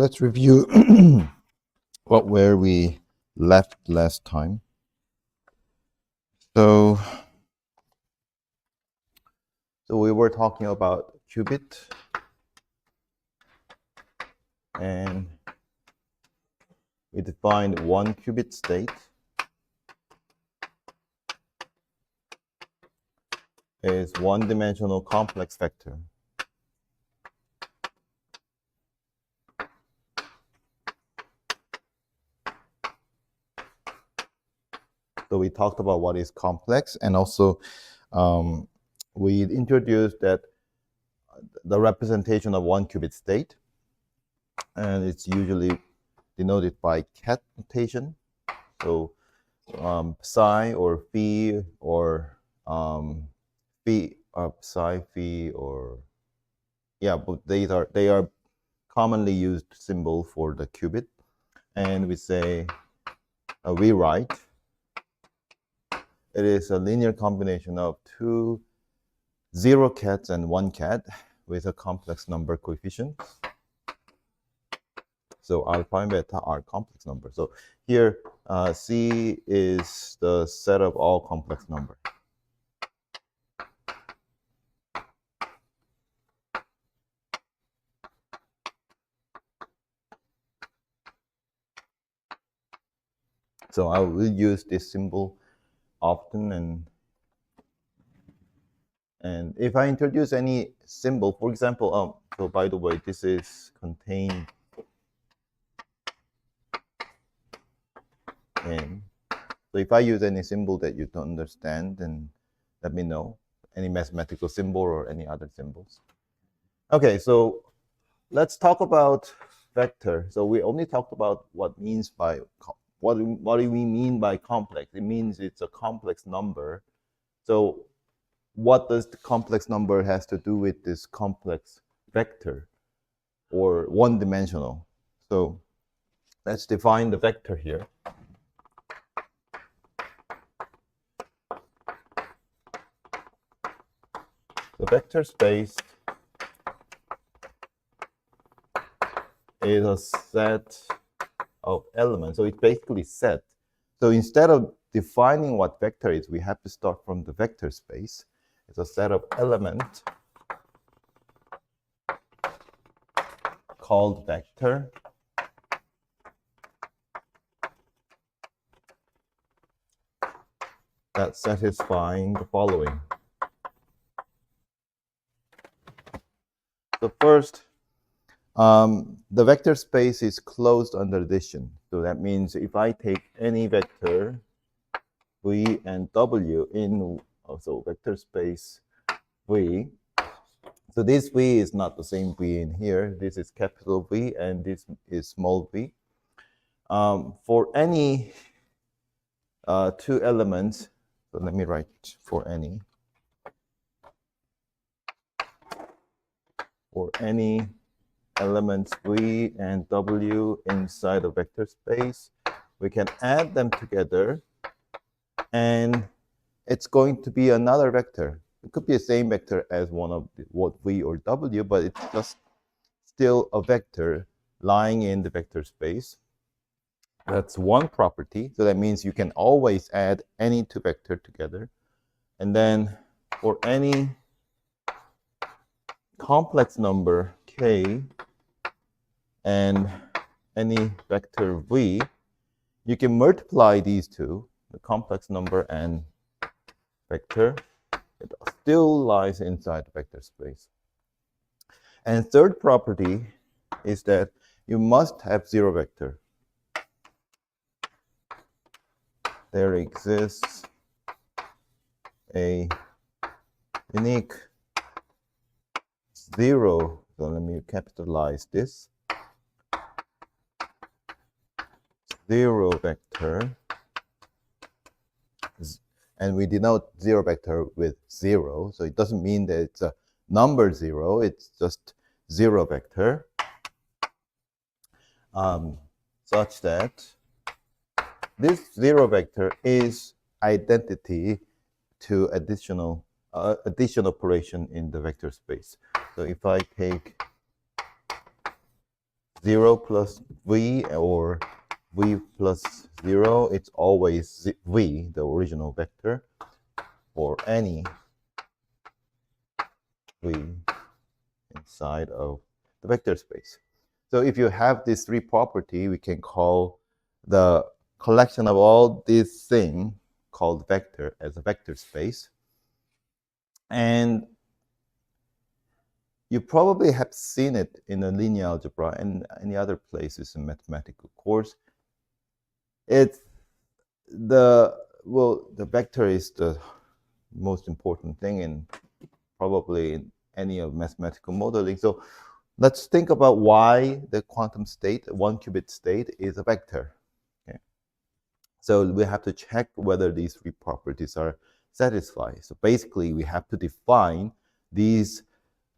Let's review where we left last time. So we were talking about qubit, and we defined one qubit state is one-dimensional complex vector. So we talked about what is complex, and also we introduced that the representation of one qubit state, and it's usually denoted by cat notation. So psi or phi or psi, phi, or but they are commonly used symbol for the qubit, and we say we write it is a linear combination of two zero cats and one cat with a complex number coefficient. So alpha and beta are complex numbers. So here C is the set of all complex numbers. So I will use this symbol often, and if I introduce any symbol, for example, so by the way, this is contained in. So if I use any symbol that you don't understand, then let me know. Any mathematical symbol or any other symbols. Okay, so let's talk about vector. So we only talked about what do we mean by complex? It means it's a complex number. So what does the complex number has to do with this complex vector or one-dimensional? So let's define the vector here. The vector space is a set of elements. So it's basically set. So instead of defining what vector is, we have to start from the vector space. It's a set of elements called vector. That's satisfying the following. So first, the vector space is closed under addition. So that means if I take any vector v and w in also vector space v, so this v is not the same v in here. This is capital V and this is small v. For any two elements, so let me write for any elements v and w inside a vector space, we can add them together, and it's going to be another vector. It could be the same vector as one of what v or w, but it's just still a vector lying in the vector space. That's one property. So that means you can always add any two vectors together. And then for any complex number k and any vector v, you can multiply these two, the complex number and vector. It still lies inside the vector space. And third property is that you must have zero vector. There exists a unique zero. So let me capitalize this. Zero vector. And we denote zero vector with zero. So it doesn't mean that it's a number zero. It's just zero vector. Such that this zero vector is identity to addition operation in the vector space. So if I take 0 plus v or v plus 0, it's always v, the original vector, for any v inside of the vector space. So if you have this three property, we can call the collection of all these things called vector as a vector space. And you probably have seen it in a linear algebra and any other places in mathematical course. It's the vector is the most important thing in probably in any of mathematical modeling. So let's think about why the quantum state, one qubit state, is a vector. Okay. So we have to check whether these three properties are satisfied. So basically, we have to define these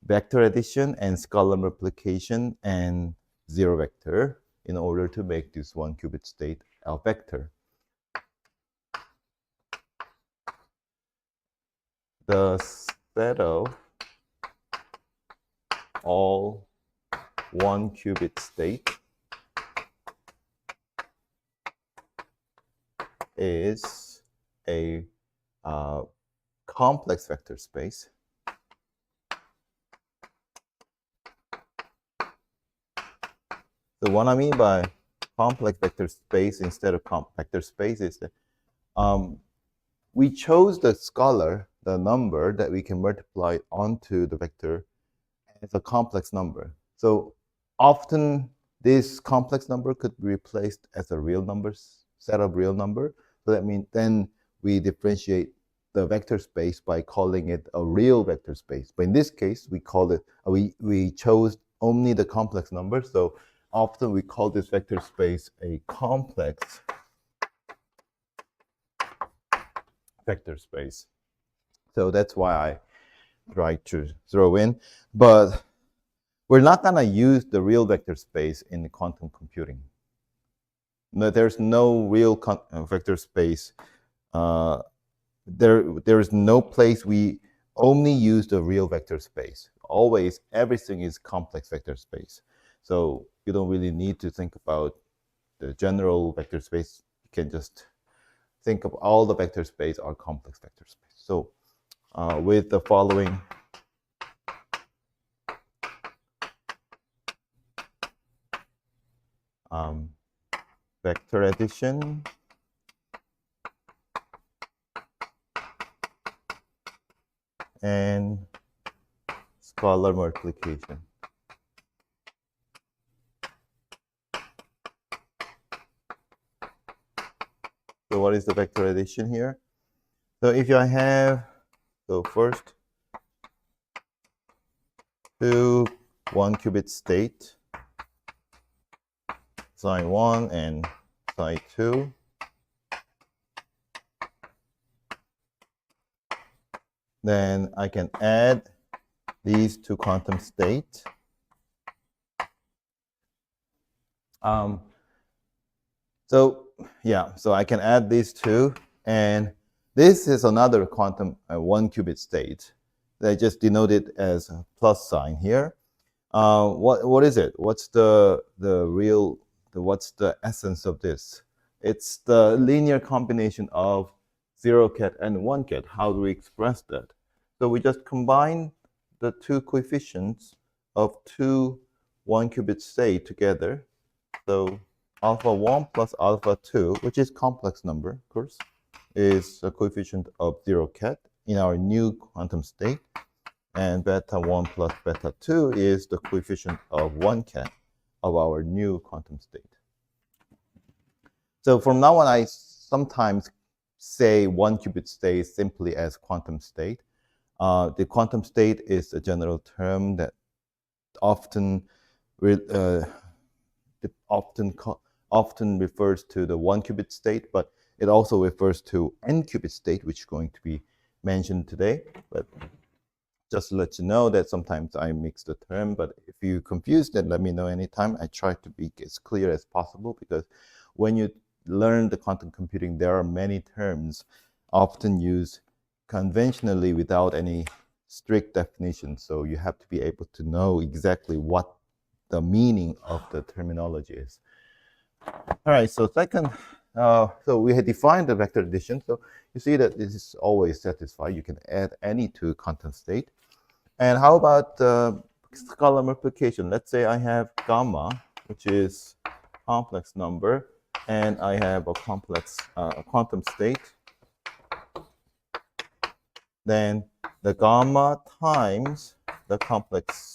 vector addition and scalar multiplication and zero vector in order to make this one qubit state a vector. The set of all one qubit state is a complex vector space. So what I mean by complex vector space instead of vector space is that we chose the scalar, the number that we can multiply onto the vector as a complex number. So often this complex number could be replaced as a real number, set of real number. So that means then we differentiate the vector space by calling it a real vector space. But in this case, we call it, we chose only the complex number. So often we call this vector space a complex vector space. So that's why I try to throw in. But we're not going to use the real vector space in quantum computing. No, there's no real vector space. There is no place we only use the real vector space. Always, everything is complex vector space. So you don't really need to think about the general vector space. You can just think of all the vector space are complex vector space. So with the following vector addition and scalar multiplication. So what is the vector addition here? So if I have, so first, two one qubit state, psi 1 and psi 2. Then I can add these two quantum states. So I can add these two, and this is another quantum one qubit state. They just denote it as a plus sign here. What is it? What's what's the essence of this? It's the linear combination of 0 ket and 1 ket. How do we express that? So we just combine the two coefficients of two one qubit state together. So alpha 1 plus alpha 2, which is complex number, of course, is a coefficient of 0 ket in our new quantum state. And beta 1 plus beta 2 is the coefficient of 1 ket of our new quantum state. So from now on, I sometimes say one qubit state simply as quantum state. The quantum state is a general term that often refers to the one qubit state, but it also refers to n qubit state, which is going to be mentioned today. But just to let you know that sometimes I mix the term, but if you're confused, then let me know anytime. I try to be as clear as possible, because when you learn the quantum computing, there are many terms often used conventionally without any strict definition. So you have to be able to know exactly what the meaning of the terminology is. All right, so second, so we had defined the vector addition. So you see that this is always satisfied. You can add any to content state. And how about scalar multiplication? Let's say I have gamma, which is complex number, and I have a complex quantum state. Then the gamma times the complex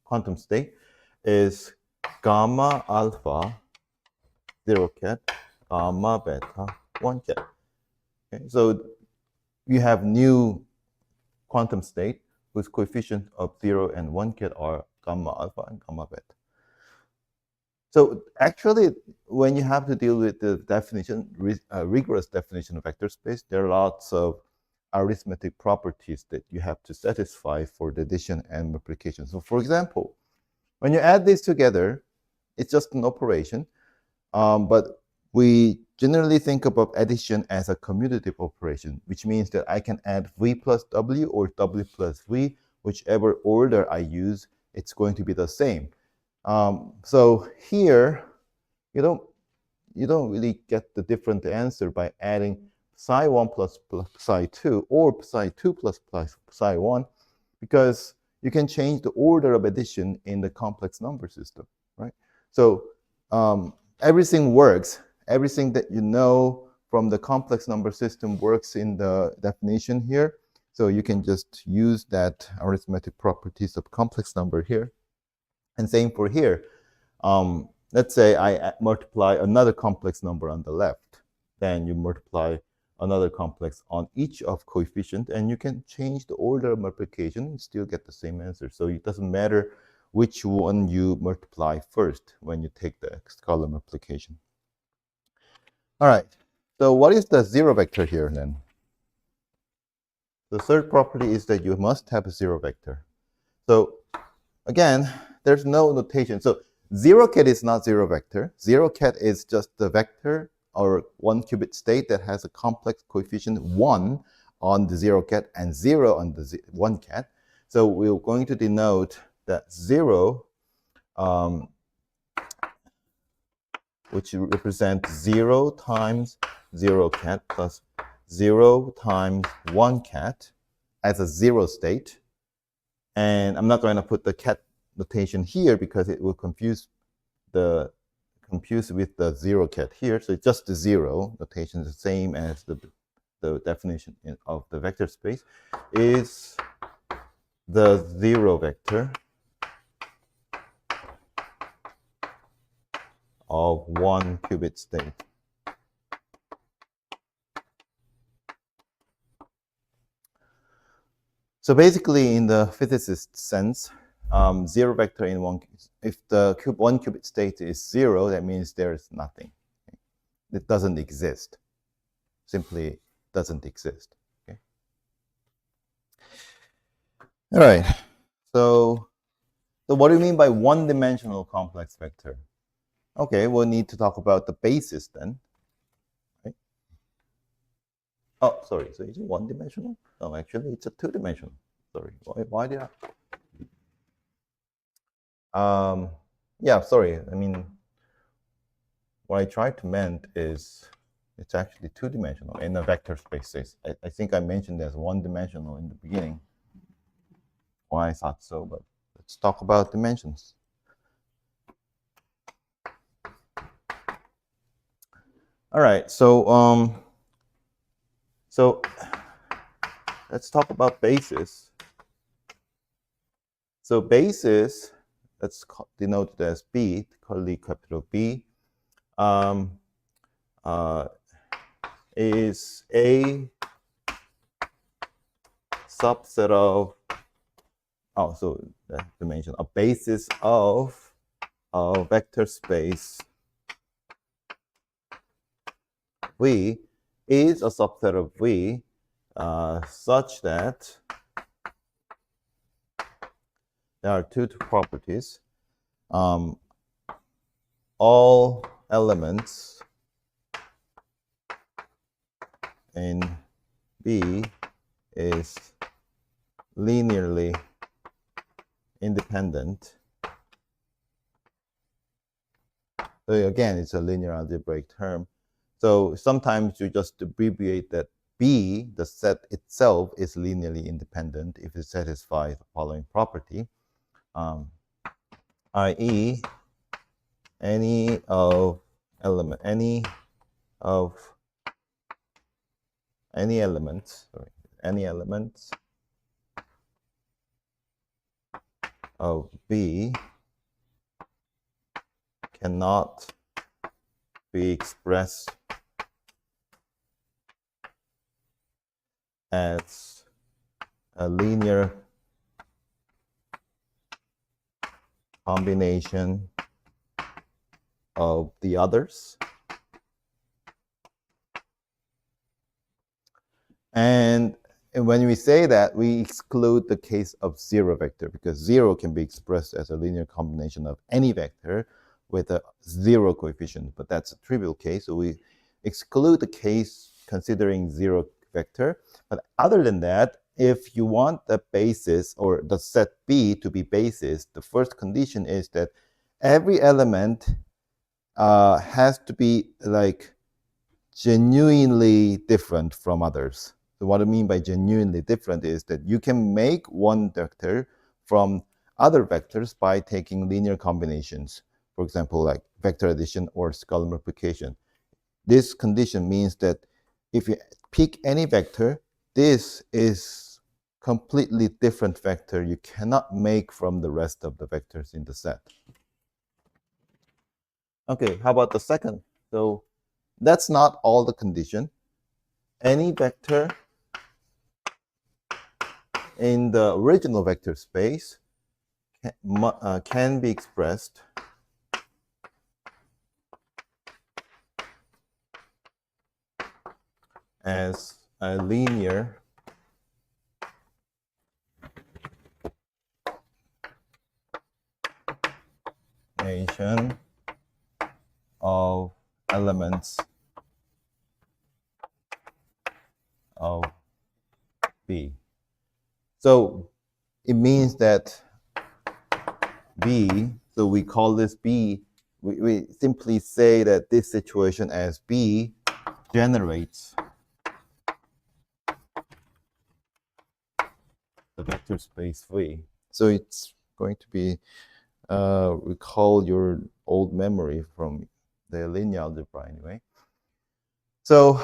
quantum state is gamma alpha 0 ket, gamma beta 1 ket. Okay, so you have new quantum state whose coefficient of 0 and 1 ket are gamma alpha and gamma beta. So actually, when you have to deal with the definition, rigorous definition of vector space, there are lots of arithmetic properties that you have to satisfy for the addition and multiplication. So for example, when you add these together, it's just an operation, but we generally think about addition as a commutative operation, which means that I can add v plus w or w plus v, whichever order I use, it's going to be the same. So here, you don't really get the different answer by adding psi 1 plus psi 2 or psi 2 plus psi 1, because you can change the order of addition in the complex number system, right? So everything works. Everything that you know from the complex number system works in the definition here. So you can just use that arithmetic properties of complex number here. And same for here. Let's say I multiply another complex number on the left. Then you multiply another complex on each of coefficient, and you can change the order of multiplication and still get the same answer. So it doesn't matter which one you multiply first when you take the scalar multiplication. All right, so what is the zero vector here then? The third property is that you must have a zero vector. So again, there's no notation. So 0 ket is not zero vector. 0 ket is just the vector or one qubit state that has a complex coefficient 1 on the 0 ket and 0 on the 1 ket. So we're going to denote that 0, which represents 0 times 0 ket plus 0 times 1 ket as a zero state. And I'm not going to put the ket notation here because it will confuse with the 0 ket here. So it's just the 0 notation is the same as the definition of the vector space is the 0 vector of one qubit state. So basically, in the physicist sense, zero vector in one, if the one qubit state is 0, that means there is nothing. It doesn't exist. Simply doesn't exist. Okay. All right. So what do you mean by one-dimensional complex vector? Okay, we'll need to talk about the basis then. Right? Oh, sorry. So is it one-dimensional? No, actually, it's a two-dimensional. Sorry. Why did I? Yeah, sorry. I mean, what I tried to meant is it's actually two-dimensional in the vector spaces. I think I mentioned as one-dimensional in the beginning. Why I thought so, but let's talk about dimensions. All right, so let's talk about basis. So basis, let's denote it as B, curly capital B, is a subset of, so the dimension, a basis of a vector space V is a subset of V such that there are two properties. All elements in B is linearly independent. So again, it's a linear algebraic term. So sometimes you just abbreviate that B, the set itself, is linearly independent if it satisfies the following property, i.e., any of any elements of B cannot be expressed as a linear combination of the others. And when we say that, we exclude the case of zero vector, because zero can be expressed as a linear combination of any vector with a zero coefficient, but that's a trivial case. So we exclude the case considering zero vector. But other than that, if you want the basis or the set B to be basis, the first condition is that every element has to be like genuinely different from others. So what I mean by genuinely different is that you can make one vector from other vectors by taking linear combinations. For example, like vector addition or scalar multiplication. This condition means that if you pick any vector, this is completely different vector you cannot make from the rest of the vectors in the set. Okay, how about the second? So that's not all the condition. Any vector in the original vector space can be expressed as a linear combination of elements of B. So it means that B, so we call this B, we simply say that this situation as B generates the vector space V. So it's going to be, recall your old memory from the linear algebra anyway. So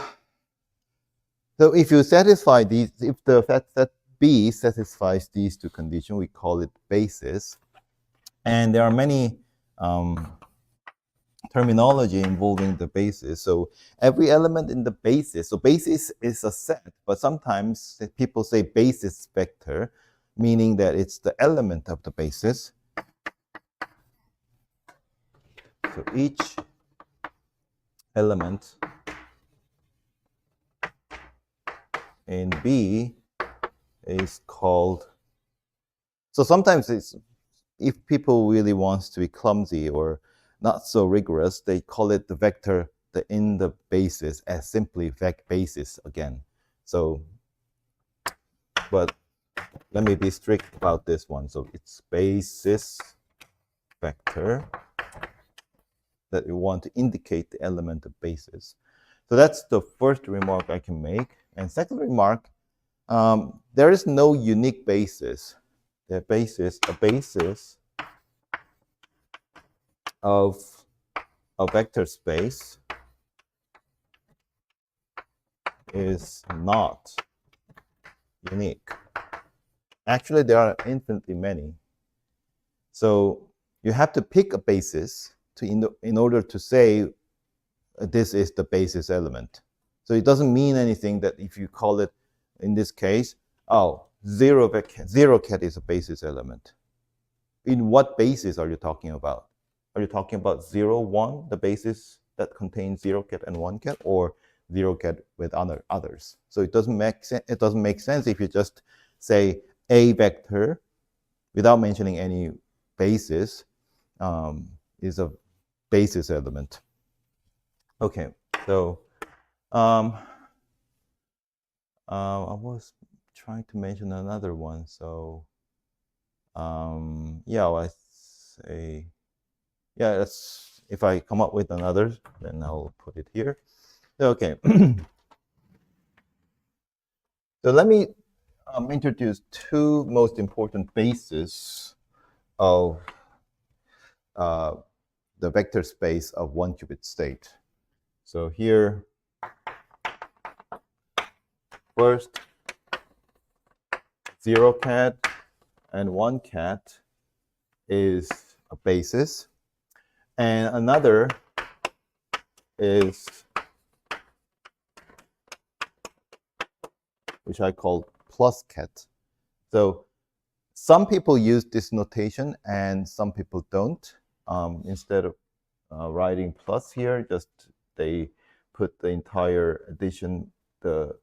if you satisfy these, if the set B satisfies these two conditions, we call it basis. And there are many terminology involving the basis. So every element in the basis, so basis is a set, but sometimes people say basis vector, meaning that it's the element of the basis. So each element in B is called, so sometimes it's, if people really wants to be clumsy or not so rigorous, they call it the vector in the basis as simply vec basis again. So, but let me be strict about this one. So it's basis vector that we want to indicate the element of basis. So that's the first remark I can make. And second remark, there is no unique basis. The basis, a basis of a vector space is not unique. Actually, there are infinitely many. So you have to pick a basis in order to say this is the basis element. So it doesn't mean anything that if you call it, in this case, oh, zero ket is a basis element. In what basis are you talking about? Are you talking about 0, 1, the basis that contains 0 ket and 1 ket, or 0 ket with others? So it doesn't make sense if you just say a vector without mentioning any basis is a basis element. Okay, so I was trying to mention another one. So Yeah, let's say, yeah, that's, if I come up with another, then I'll put it here. Okay. So let me introduce two most important bases of the vector space of one qubit state. So here, first, 0 cat and 1 cat is a basis, and another is, which I call plus cat. So some people use this notation and some people don't. Instead of writing plus here, just they put the entire addition, the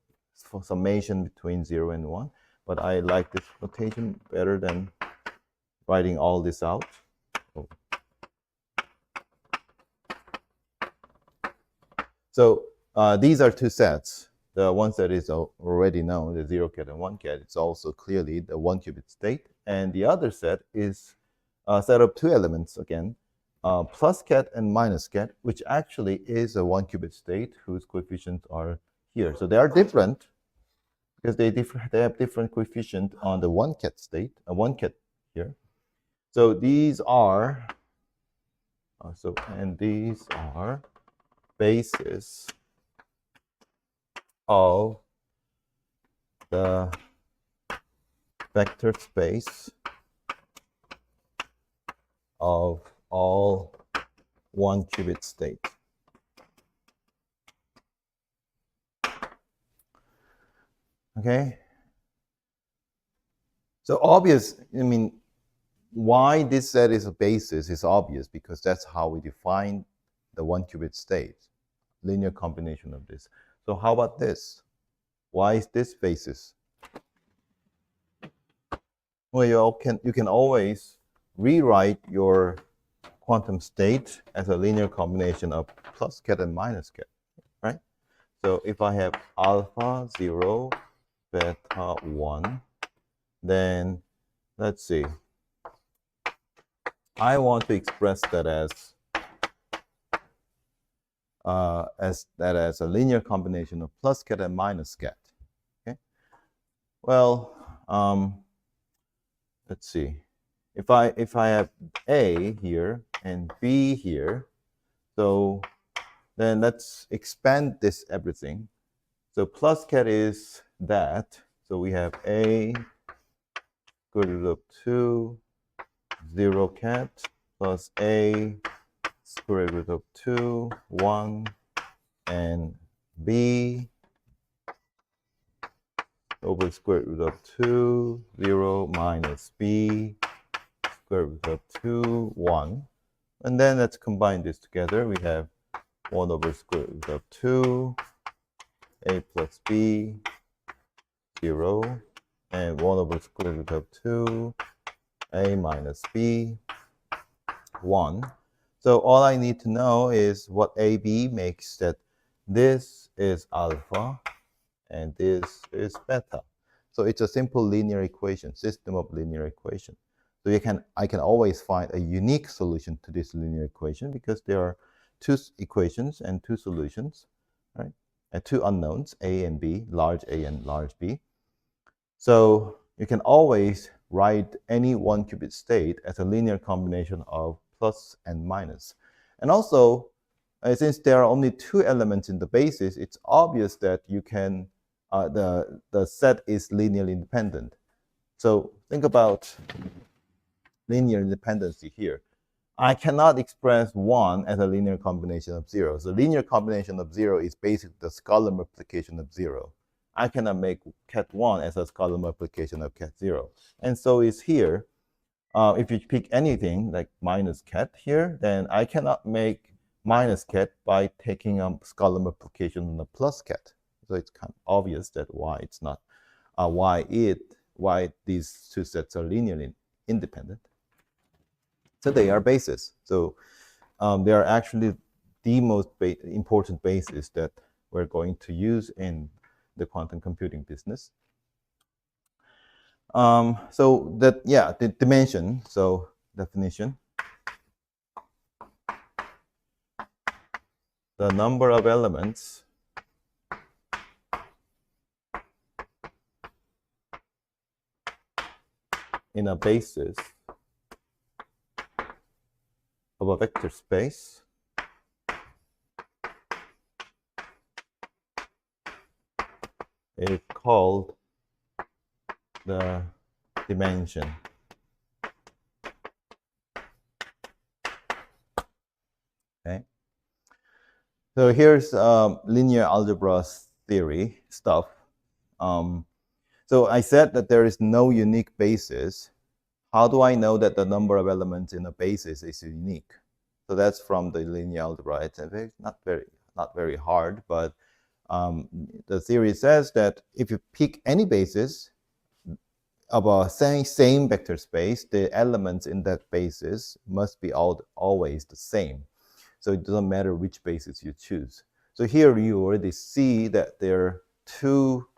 summation between 0 and 1. But I like this notation better than writing all this out. So these are two sets. The one set is already known, the 0 cat and 1 cat. It's also clearly the 1 qubit state. And the other set is a set of two elements again, plus cat and minus cat, which actually is a 1 qubit state whose coefficients are here. So they are different because they have different coefficient on the 1 cat state, a 1 cat here. So these are, and these are bases of the vector space of all 1 qubit state. Okay. So obvious, I mean, why this set is a basis is obvious because that's how we define the 1 qubit state, linear combination of this. So how about this? Why is this basis? Well, you can always rewrite your quantum state as a linear combination of plus ket and minus ket, right? So if I have alpha 0, beta 1, then let's see. I want to express that as a linear combination of plus ket and minus ket. Okay. Well, let's see. If I have A here and B here, so then let's expand this everything. So plus ket is that. So we have A square root of 2, 0 ket plus A square root of 2, 1, and B over square root of 2, 0 minus B square root of 2, 1. And then let's combine this together. We have 1 over square root of 2, A plus B, 0, and 1 over square root of 2, A minus B, 1. So all I need to know is what AB makes that this is alpha and this is beta. So it's a simple linear equation, system of linear equation. So I can always find a unique solution to this linear equation because there are two equations and two solutions, right? And two unknowns, A and B, large A and large B. So you can always write any 1 qubit state as a linear combination of plus and minus. And also, since there are only two elements in the basis, it's obvious that you can the set is linearly independent. So think about linear independency here. I cannot express 1 as a linear combination of 0. So linear combination of 0 is basically the scalar multiplication of 0. I cannot make ket 1 as a scalar multiplication of ket 0. And so is here. If you pick anything like minus ket here, then I cannot make minus ket by taking a scalar multiplication on the plus ket. So it's kind of obvious that why it's not, why these two sets are linearly independent. So they are bases. So they are actually the most important basis that we're going to use in the quantum computing business. So that, yeah, the dimension, so definition, the number of elements in a basis of a vector space is called the dimension. Okay. So here's linear algebra theory stuff. So I said that there is no unique basis. How do I know that the number of elements in a basis is unique? So that's from the linear algebra. It's not very hard, but the theory says that if you pick any basis of a same vector space, the elements in that basis must be always the same. So it doesn't matter which basis you choose. So here you already see that there are two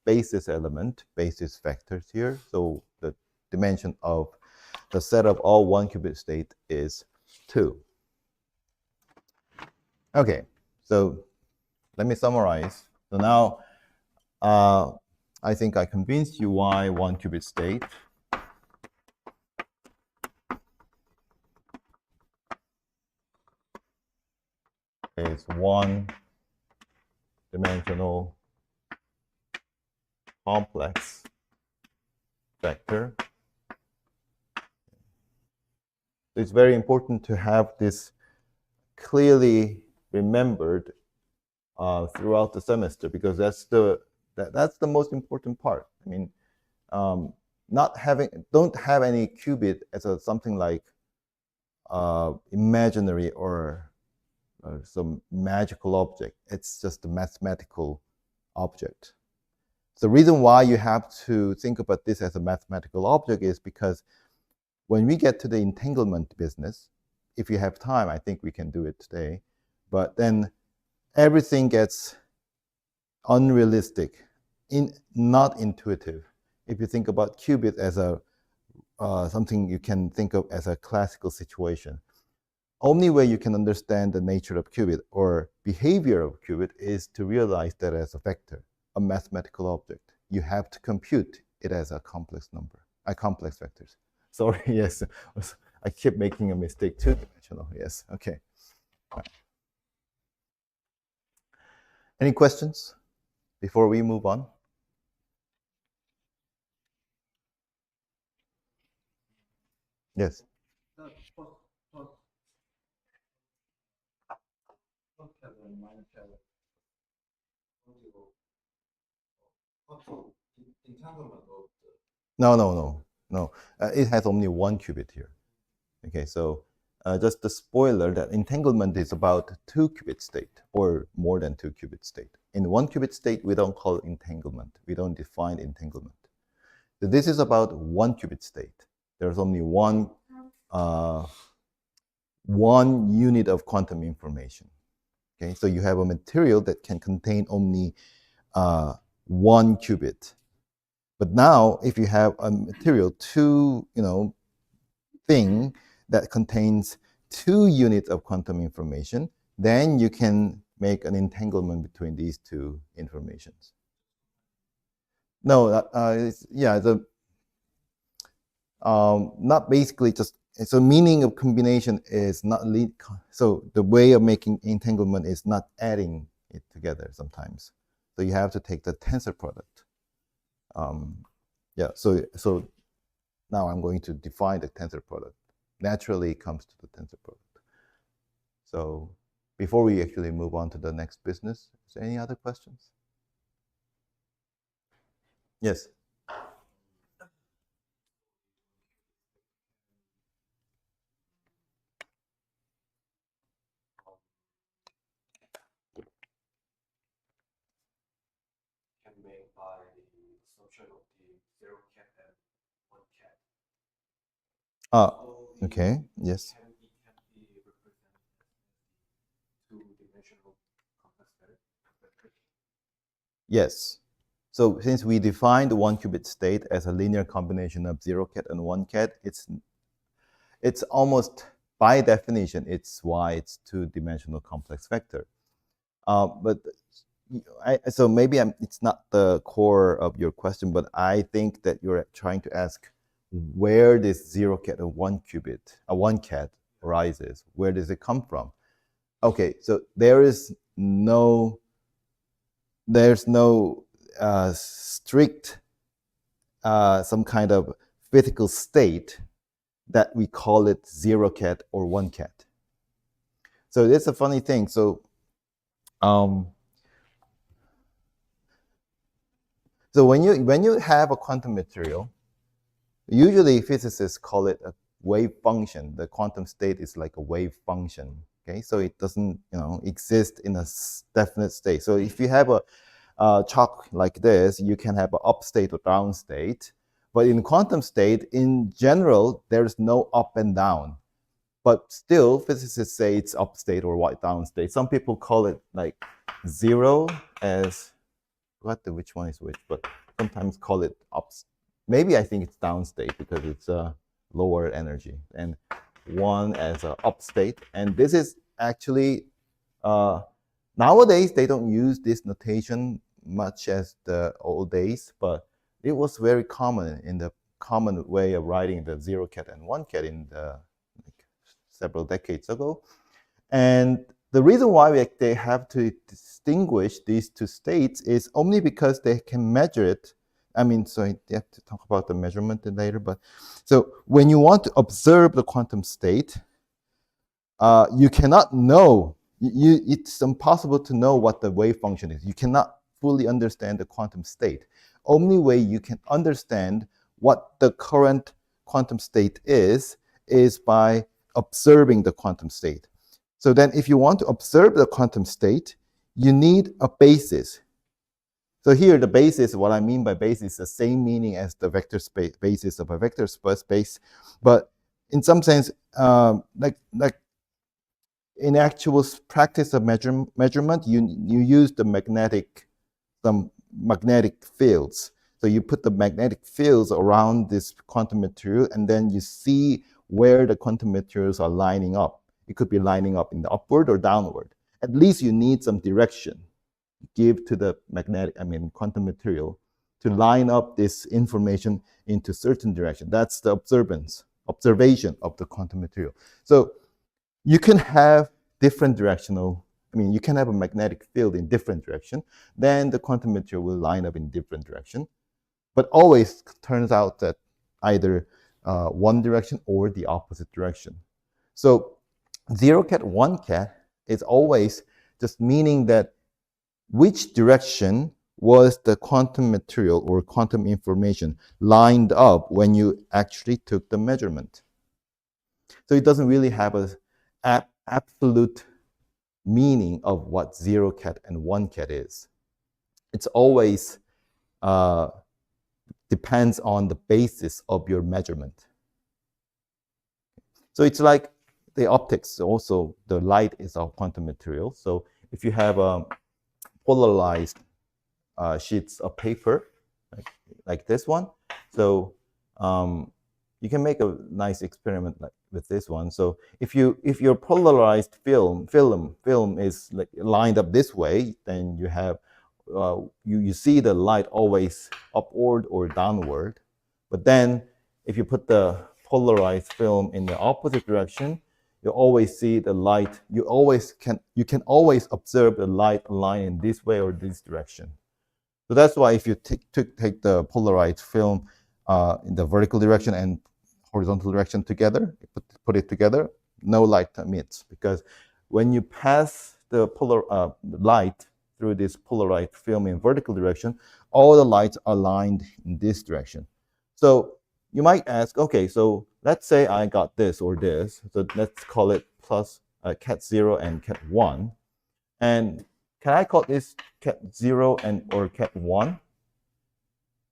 basis vectors here. So the dimension of the set of all one qubit state is 2. Okay, so let me summarize. So now I think I convinced you why one qubit state is one dimensional complex vector. It's very important to have this clearly remembered throughout the semester, because that's the most important part. I mean, don't have any qubit as something like imaginary or some magical object. It's just a mathematical object. The reason why you have to think about this as a mathematical object is because when we get to the entanglement business, if you have time, I think we can do it today, but then everything gets unrealistic, not intuitive. If you think about qubit as a something you can think of as a classical situation, only way you can understand the nature of qubit or behavior of qubit is to realize that as a vector, a mathematical object. You have to compute it as a complex number, complex vectors. Sorry, yes, I keep making a mistake. Two-dimensional, yes, okay. Any questions before we move on? Yes. No. It has only one qubit here. Okay, so just the spoiler that entanglement is about 2 qubit state or more than 2 qubit state. In 1 qubit state, we don't call it entanglement. We don't define entanglement. So this is about 1 qubit state. There's only one unit of quantum information. Okay, so you have a material that can contain only 1 qubit. But now, if you have a material, thing that contains 2 units of quantum information, then you can make an entanglement between these 2 informations. No, not basically just, so meaning of combination is not so the way of making entanglement is not adding it together sometimes. So you have to take the tensor product. Yeah, so now I'm going to define the tensor product. Naturally, it comes to the tensor product. So before we actually move on to the next business, is there any other questions? Yes. Made by the assumption of the 0 ket and 1 ket. Okay, yes. Can be represented as two-dimensional complex vector? Yes. So since we defined the 1-qubit state as a linear combination of 0 ket and 1 ket, it's almost, by definition, it's why it's two-dimensional complex vector. But so maybe it's not the core of your question, but I think that you're trying to ask where this 0 ket and 1 ket arises. Where does it come from? Okay, so there's no strict some kind of physical state that we call it 0 ket or 1 ket. So it's a funny thing. So so when you have a quantum material, usually physicists call it a wave function. The quantum state is like a wave function. Okay, so it doesn't exist in a definite state. So if you have a chalk like this, you can have an up state or down state. But in quantum state, in general, there's no up and down. But still, physicists say it's up state or down state. Some people call it like 0 as, I forgot which one is which, but sometimes call it up. Maybe I think it's down state because it's a lower energy, and 1 as an up state. And this is actually, nowadays they don't use this notation much as the old days, but it was very common in the common way of writing the 0 ket and 1 ket in the several decades ago. And the reason why they have to distinguish these two states is only because they can measure it. I mean, so you have to talk about the measurement later, but so when you want to observe the quantum state, you cannot know, it's impossible to know what the wave function is. You cannot fully understand the quantum state. Only way you can understand what the current quantum state is by observing the quantum state. So then if you want to observe the quantum state, you need a basis. So here the basis, what I mean by basis, is the same meaning as the vector space basis of a vector space, but in some sense, like in actual practice of measurement, you use some magnetic fields. So you put the magnetic fields around this quantum material, and then you see where the quantum materials are lining up. It could be lining up in the upward or downward. At least you need some direction give to the quantum material to line up this information into certain direction. That's the observation of the quantum material. So you can have different directional, you can have a magnetic field in different direction, then the quantum material will line up in different direction. But always turns out that either one direction or the opposite direction. So 0 ket, 1 ket is always just meaning that which direction was the quantum material or quantum information lined up when you actually took the measurement. So it doesn't really have an absolute meaning of what 0 ket and 1 ket is. It's always depends on the basis of your measurement. So it's like the optics. Also, the light is a quantum material. So if you have polarized sheets of paper, like this one, so you can make a nice experiment with this one. So if your polarized film is lined up this way, then you have you see the light always upward or downward. But then if you put the polarized film in the opposite direction, you always see the light. You can always observe the light line in this way or this direction. So that's why if you take the polarized film in the vertical direction and horizontal direction together, put it together, no light emits, because when you pass the light through this polarized film in vertical direction, all the lights are aligned in this direction. So you might ask, okay, so let's say I got this or this, so let's call it plus ket 0 and ket 1. And can I call this ket 0 or ket 1?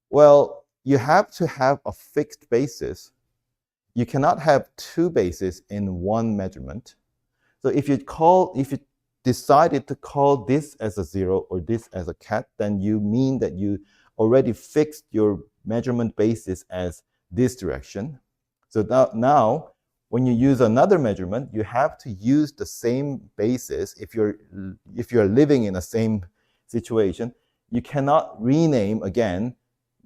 Well, you have to have a fixed basis. You cannot have two bases in one measurement. So if you decided to call this as a 0 or this as a ket, then you mean that you already fixed your measurement basis as this direction. So now when you use another measurement, you have to use the same basis. If you're living in the same situation, you cannot rename again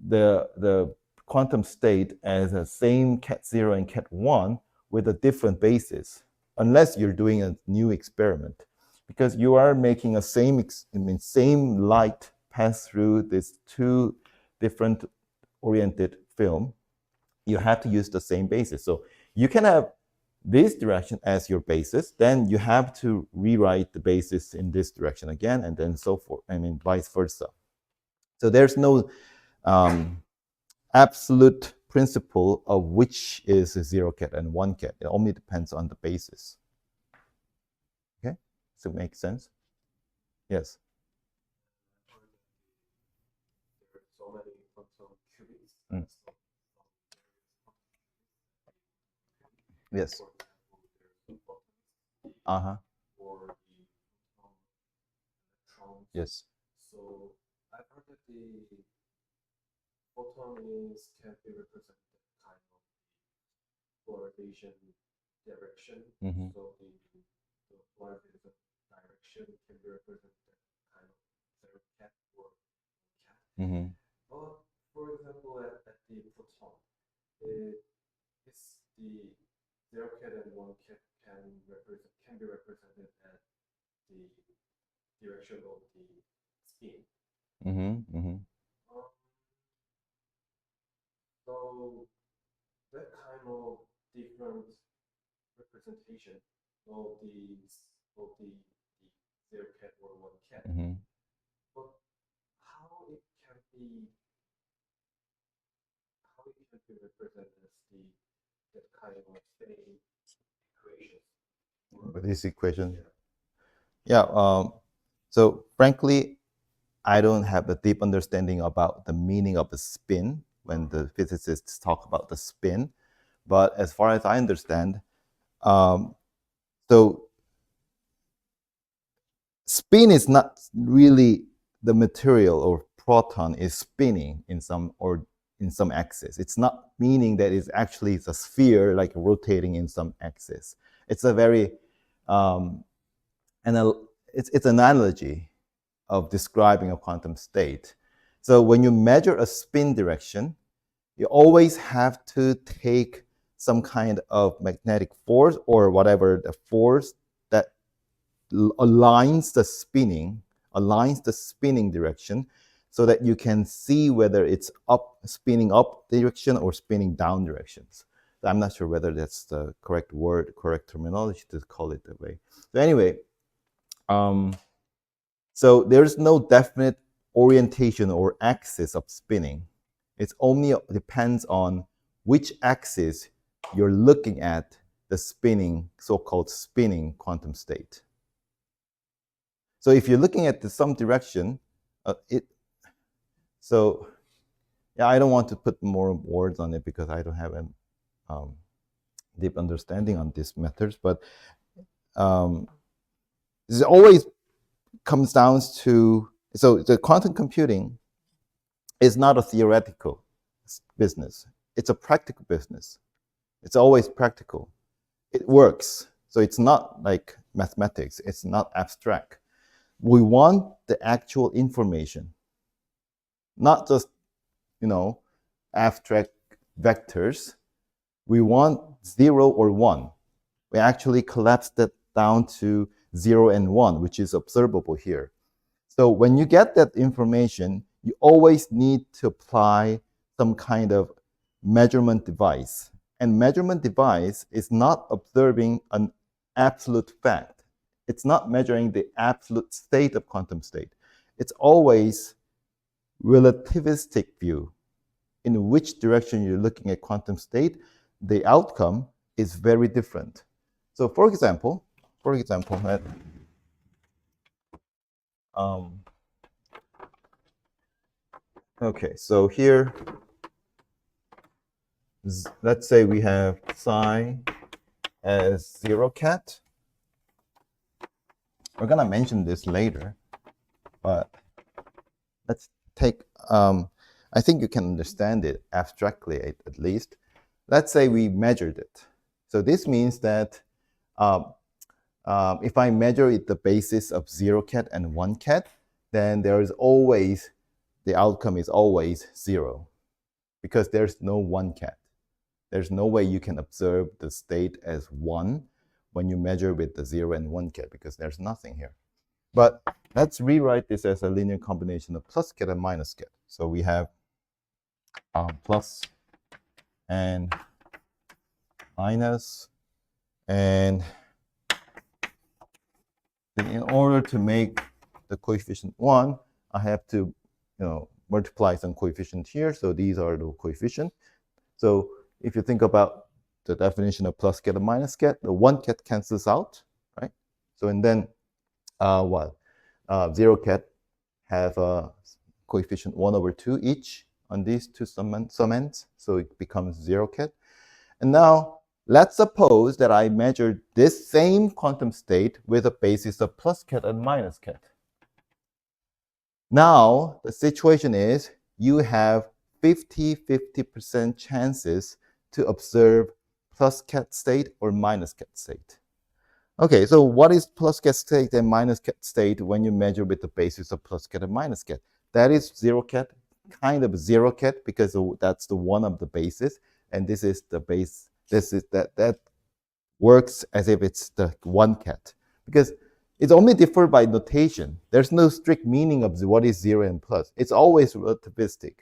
the quantum state as the same cat0 and cat1 with a different basis, unless you're doing a new experiment, because you are making a same light pass through these two different oriented film. You have to use the same basis. So you can have this direction as your basis, then you have to rewrite the basis in this direction again, and then so forth. I mean, vice versa. So there's no absolute principle of which is a 0 cat and 1 cat. It only depends on the basis. Okay, does it make sense? Yes. Mm. Yes. Yes. So I've heard that the photon can be represented kind of polarization direction. So the polarization direction can be represented kind of 0 cat or cat. But for example, at the photon, it's the 0 cat and 1 cat can be represented as the direction of the spin. So that kind of different representation of the 0 cat or 1 cat, but how it can be represented as that kind of same equation. With this equation. Yeah. So frankly, I don't have a deep understanding about the meaning of the spin when the physicists talk about the spin. But as far as I understand, so spin is not really the material, or proton is spinning in some axis. It's not meaning that it's actually a sphere like rotating in some axis. It's a very it's an analogy of describing a quantum state. So when you measure a spin direction, you always have to take some kind of magnetic force or whatever the force that aligns the spinning direction, so that you can see whether it's spinning up direction or spinning down directions. So I'm not sure whether that's the correct word, correct terminology to call it that way. So anyway, so there's no definite orientation or axis of spinning. It only depends on which axis you're looking at the spinning, so-called spinning quantum state. So if you're looking at some direction, yeah, I don't want to put more words on it because I don't have a deep understanding on these methods, but this always comes down to, so the quantum computing is not a theoretical business. It's a practical business. It's always practical. It works. So it's not like mathematics. It's not abstract. We want the actual information, not just, abstract vectors. We want 0 or 1. We actually collapsed that down to 0 and 1, which is observable here. So when you get that information, you always need to apply some kind of measurement device. And measurement device is not observing an absolute fact. It's not measuring the absolute state of quantum state. It's always relativistic view. In which direction you're looking at quantum state, the outcome is very different. So for example, okay, so here, let's say we have psi as 0 cat. We're gonna mention this later, but let's take I think you can understand it abstractly at least. Let's say we measured it. So this means that if I measure it the basis of 0 ket and 1 ket, then there is always, the outcome is always 0 because there's no 1 ket. There's no way you can observe the state as 1 when you measure with the 0 and 1 ket because there's nothing here. But let's rewrite this as a linear combination of plus ket and minus ket. So we have plus and minus, and in order to make the coefficient 1, I have to multiply some coefficient here. So these are the coefficients. So if you think about the definition of plus ket and minus ket, the 1 ket cancels out, right? So and then 0 ket have a coefficient 1/2 each on these two summands, so it becomes 0 ket. And now let's suppose that I measured this same quantum state with a basis of plus ket and minus ket. Now the situation is you have 50-50% chances to observe plus ket state or minus ket state. Okay, so what is plus ket state and minus ket state when you measure with the basis of plus ket and minus ket? That is 0 ket, kind of 0 ket because that's the one of the bases, and this is the base. This is that works as if it's the 1 ket because it's only differed by notation. There's no strict meaning of what is 0 and plus. It's always relativistic.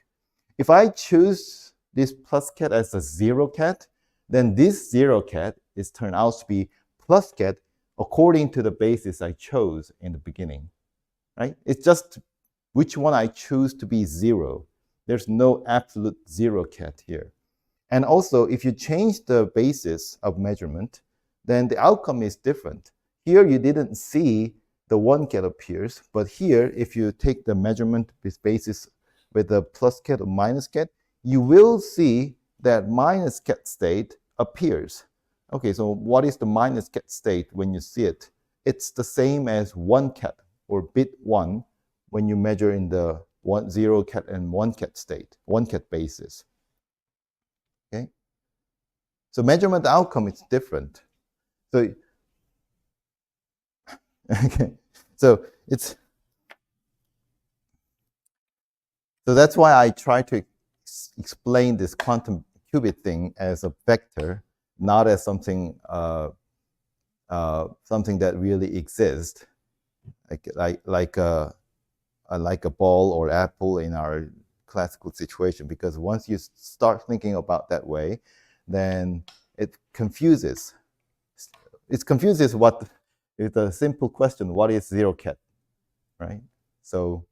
If I choose this plus ket as a 0 ket, then this 0 ket is turned out to be plus ket according to the basis I chose in the beginning, right? It's just which one I choose to be 0. There's no absolute 0 ket here. And also, if you change the basis of measurement, then the outcome is different. Here, you didn't see the 1 ket appears, but here, if you take the measurement basis with the plus ket or minus ket, you will see that minus ket state appears. Okay, so what is the minus ket state when you see it? It's the same as 1 ket or bit 1 when you measure in the 0 ket and 1 ket state, 1 ket basis. Okay, so measurement outcome is different. So okay, so that's why I try to explain this quantum qubit thing as a vector, not as something something that really exists, like a ball or apple in our classical situation. Because once you start thinking about that way, then it confuses. It confuses what is a simple question: what is 0 ket, right? So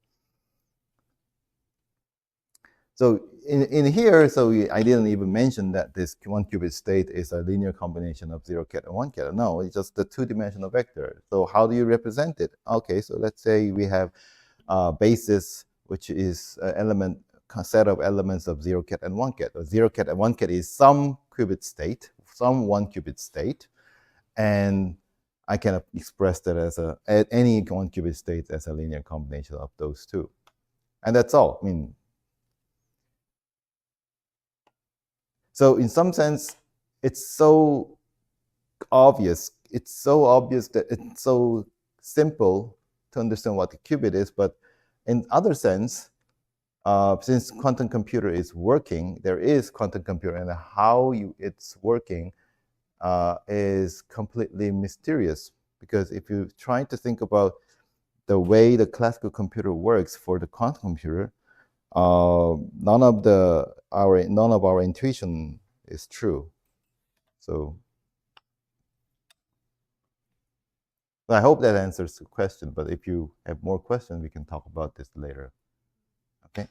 in here, so I didn't even mention that this 1 qubit state is a linear combination of 0 ket and 1 ket. No, it's just the 2-dimensional vector. So how do you represent it? Okay, so let's say we have a basis, which is an set of elements of 0 ket and 1 ket. 0 ket and 1 ket is some qubit state, some 1 qubit state, and I can express that as any 1 qubit state as a linear combination of those two, and that's all. I mean. So in some sense, it's so obvious. It's so obvious that it's so simple to understand what the qubit is. But in other sense, since quantum computer is working, there is quantum computer, and how it's working is completely mysterious. Because if you try to think about the way the classical computer works for the quantum computer, none of our intuition is true. So I hope that answers the question. But if you have more questions, we can talk about this later. Okay.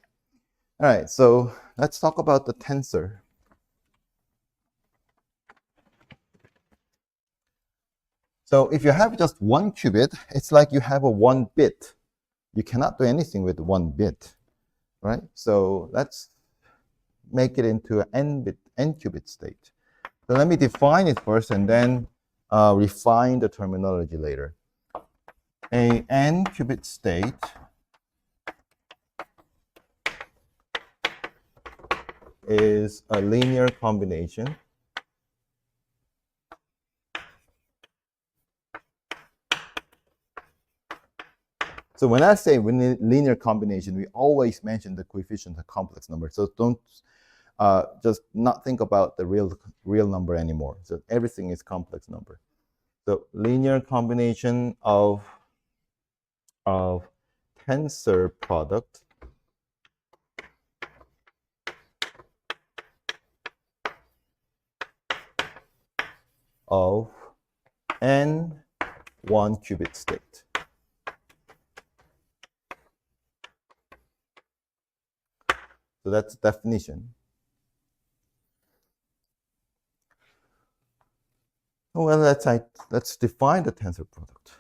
All right. So let's talk about the tensor. So if you have just 1 qubit, it's like you have a 1 bit. You cannot do anything with 1 bit, right? So let's make it into an n qubit state. So let me define it first and then refine the terminology later. A n qubit state is a linear combination So when I say linear combination, we always mention the coefficient of complex number. So don't just not think about the real number anymore. So everything is complex number. So linear combination of tensor product of n one qubit state. So that's the definition. Well, let's define the tensor product.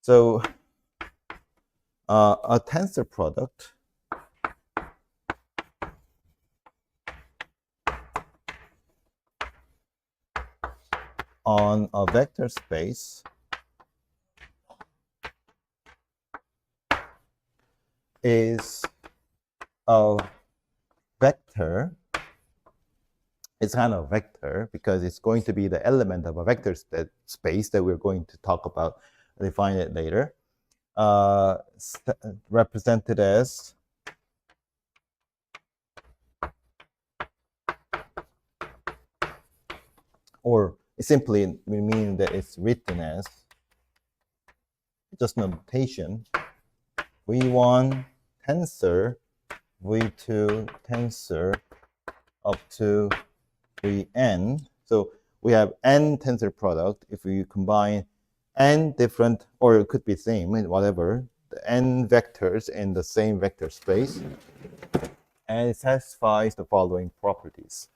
So a tensor product on a vector space is a vector. It's kind of a vector because it's going to be the element of a vector space that we're going to talk about, define it later. Represented as or simply we mean that it's written as just notation V1 tensor, V2 tensor up to Vn. So we have n tensor product. If we combine n different, or it could be same, whatever, the n vectors in the same vector space, and it satisfies the following properties.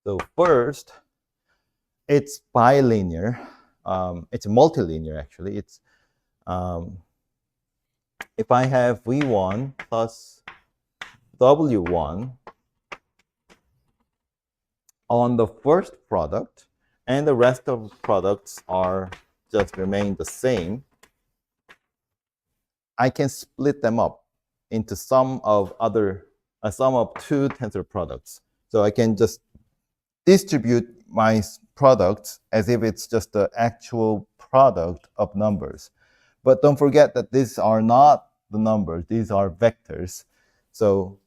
So first, it's bilinear. It's multilinear actually. It's if I have V1 plus W1 on the first product, and the rest of the products are just remain the same, I can split them up into sum of two tensor products. So I can just distribute my products as if it's just the actual product of numbers. But don't forget that these are not the numbers, these are vectors. So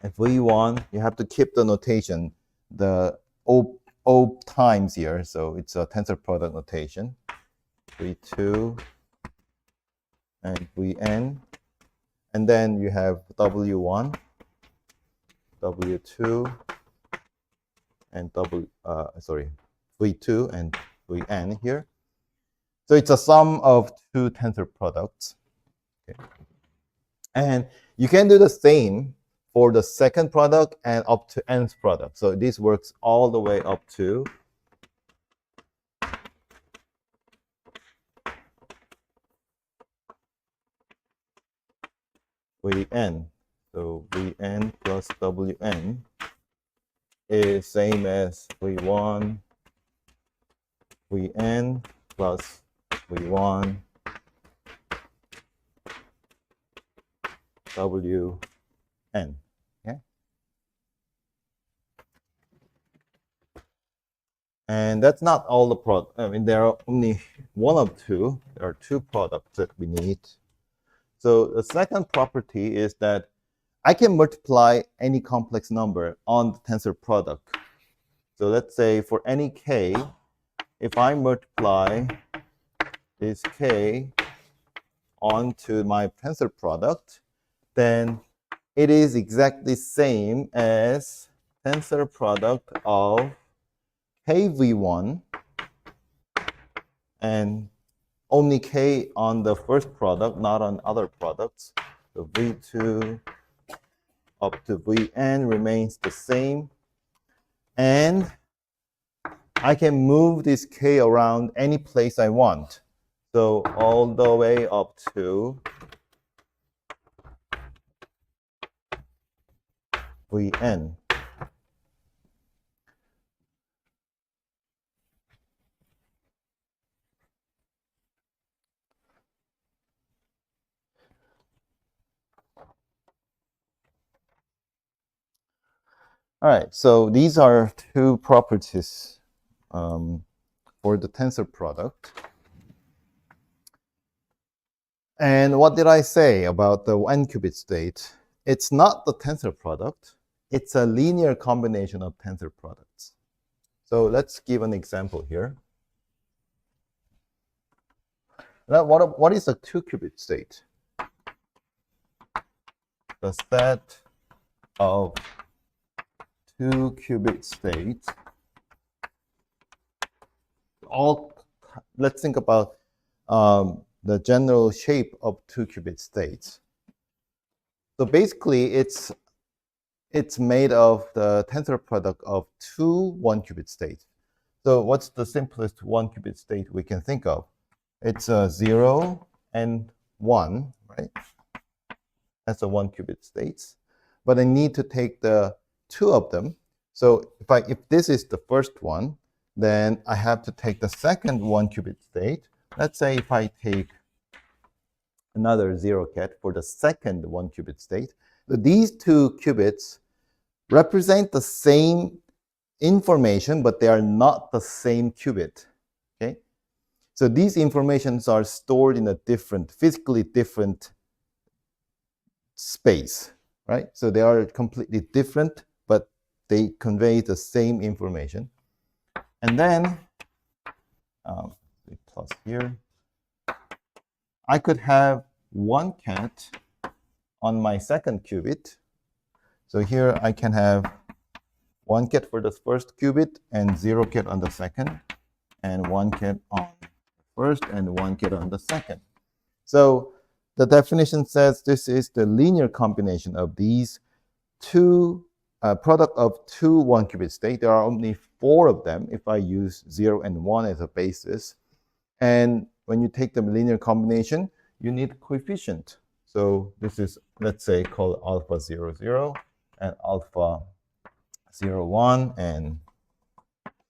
if V1, you have to keep the notation, the O times here, so it's a tensor product notation. V2 and Vn, and then you have W1, W2, and V2 and Vn here. So it's a sum of two tensor products. Okay. And you can do the same for the second product and up to nth product. So this works all the way up to Vn. So Vn plus Wn is same as V1, Vn plus V1, Wn. Okay? And that's not all the products. I mean, there are only one of two. There are two products that we need. So the second property is that I can multiply any complex number on the tensor product. So let's say for any k, if I multiply this k onto my tensor product, then it is exactly same as tensor product of kv1 and only k on the first product, not on other products. So v2 up to vn remains the same. And I can move this k around any place I want. So all the way up to Vn. All right, so these are two properties for the tensor product. And what did I say about the n-qubit state? It's not the tensor product. It's a linear combination of tensor products. So let's give an example here. Now, what is a 2-qubit state? The set of 2-qubit states. Let's think about the general shape of 2-qubit states. So basically, it's made of the tensor product of two 1-qubit states. So what's the simplest 1-qubit state we can think of? It's 0 and 1, right? That's a 1-qubit states. But I need to take the two of them. So if this is the first one, then I have to take the second 1-qubit state. Let's say if I take another 0 ket for the second 1-qubit state, these two qubits represent the same information, but they are not the same qubit. Okay, so these informations are stored in a different, physically different space, right? So they are completely different, but they convey the same information. And then, plus here, I could have 1 ket on my second qubit. So here I can have 1 ket for the first qubit and 0 ket on the second, and 1 ket on the first and 1 ket on the second. So the definition says this is the linear combination of these two product of two 1-qubit states. There are only 4 of them if I use 0 and 1 as a basis. And when you take the linear combination, you need coefficient. So this is, let's say, called alpha 0, 0 and alpha 0, 1 and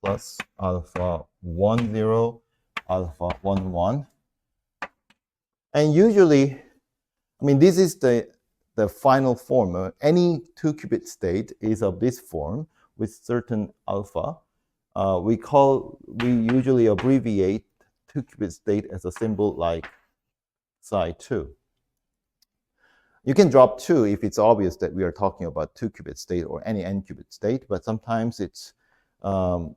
plus alpha 1, 0, alpha 1, 1. And usually, I mean, this is the final form. Any 2-qubit state is of this form with certain alpha. We usually abbreviate 2-qubit state as a symbol like psi 2. You can drop 2 if it's obvious that we are talking about 2-qubit state or any n-qubit state, but sometimes it's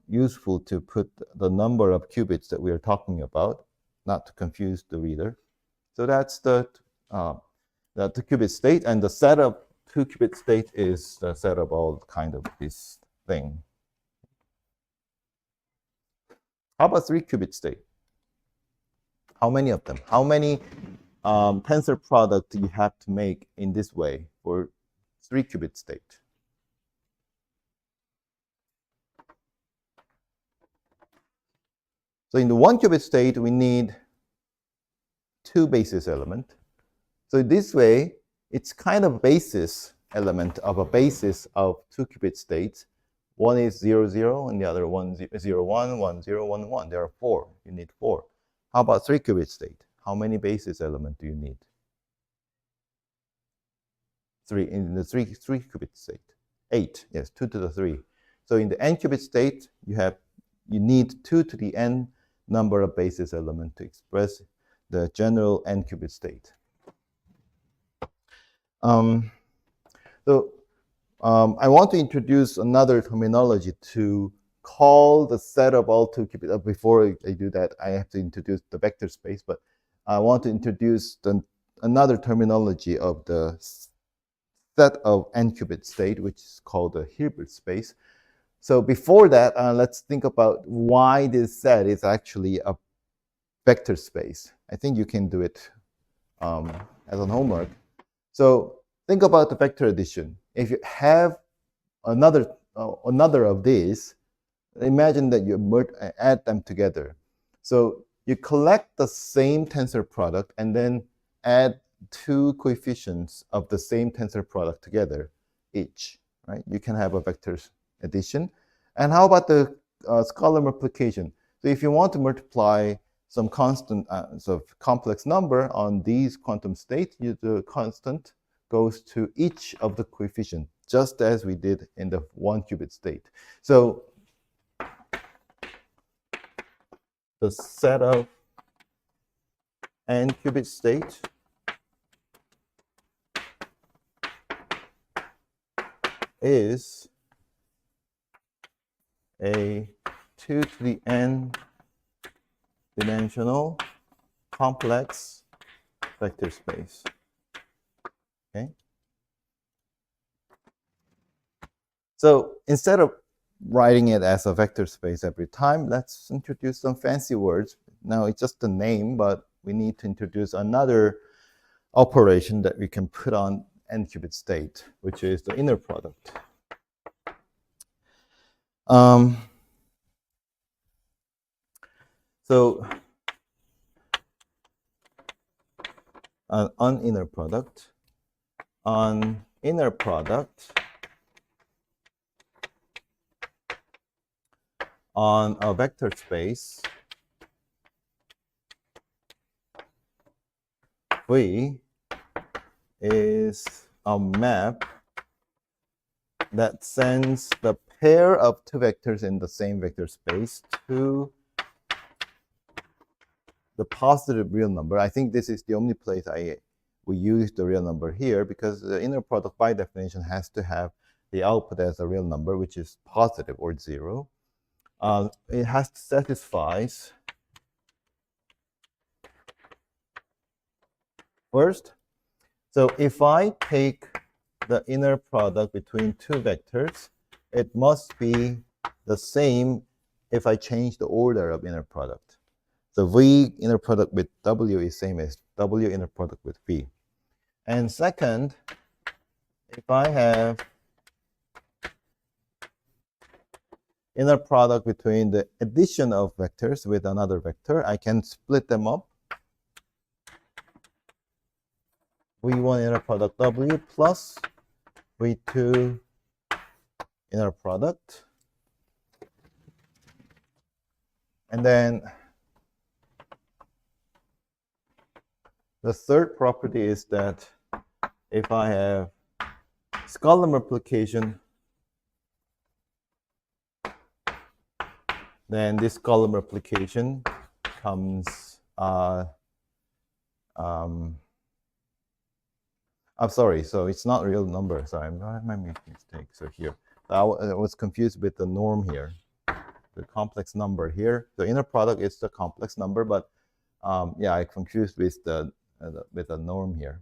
useful to put the number of qubits that we are talking about, not to confuse the reader. So that's the 2-qubit state, and the set of 2-qubit state is the set of all kind of this thing. How about 3-qubit state? How many of them? How many tensor product you have to make in this way for 3-qubit state? So in the 1-qubit state, we need 2 basis elements. So this way, it's kind of basis element of a basis of 2-qubit states. One is 0, 0, and the other one 0, 1, 1, 0, 1, 1. There are 4. You need 4. How about 3-qubit state? How many basis elements do you need? 3 in the 3-qubit state. 8. Yes, 2 to the 3. So in the n-qubit state, you need 2 to the n number of basis elements to express the general n-qubit state. I want to introduce another terminology to call the set of all 2 qubits. Before I do that, I have to introduce the vector space, but I want to introduce another terminology of the set of n-qubit state, which is called the Hilbert space. So before that, let's think about why this set is actually a vector space. I think you can do it as an homework. So think about the vector addition. If you have another of these, imagine that you add them together. So you collect the same tensor product and then add 2 coefficients of the same tensor product together each, right? You can have a vector addition. And how about the scalar multiplication? So if you want to multiply some constant, complex number on these quantum states, the constant goes to each of the coefficients. just as we did in the 1-qubit state. So the set of n-qubit state is a 2 to the n dimensional complex vector space. Okay. So instead of writing it as a vector space every time, let's introduce some fancy words. Now it's just a name, but we need to introduce another operation that we can put on n-qubit state, which is the inner product. So on inner product on a vector space V is a map that sends the pair of two vectors in the same vector space to the positive real number. I think this is the only place we use the real number here, because the inner product by definition has to have the output as a real number, which is positive or 0. It has to satisfy first. So if I take the inner product between two vectors, it must be the same if I change the order of inner product. So V inner product with W is same as W inner product with V. And second, if I have inner product between the addition of vectors with another vector, I can split them up. V1 inner product W plus V2 inner product. And then the third property is that if I have scalar multiplication, then this scalar multiplication comes, I'm sorry, so it's not a real number. Sorry, I might make a mistake. So here, I was confused with the norm here, the complex number here. The inner product is the complex number, but yeah, I confused with the norm here.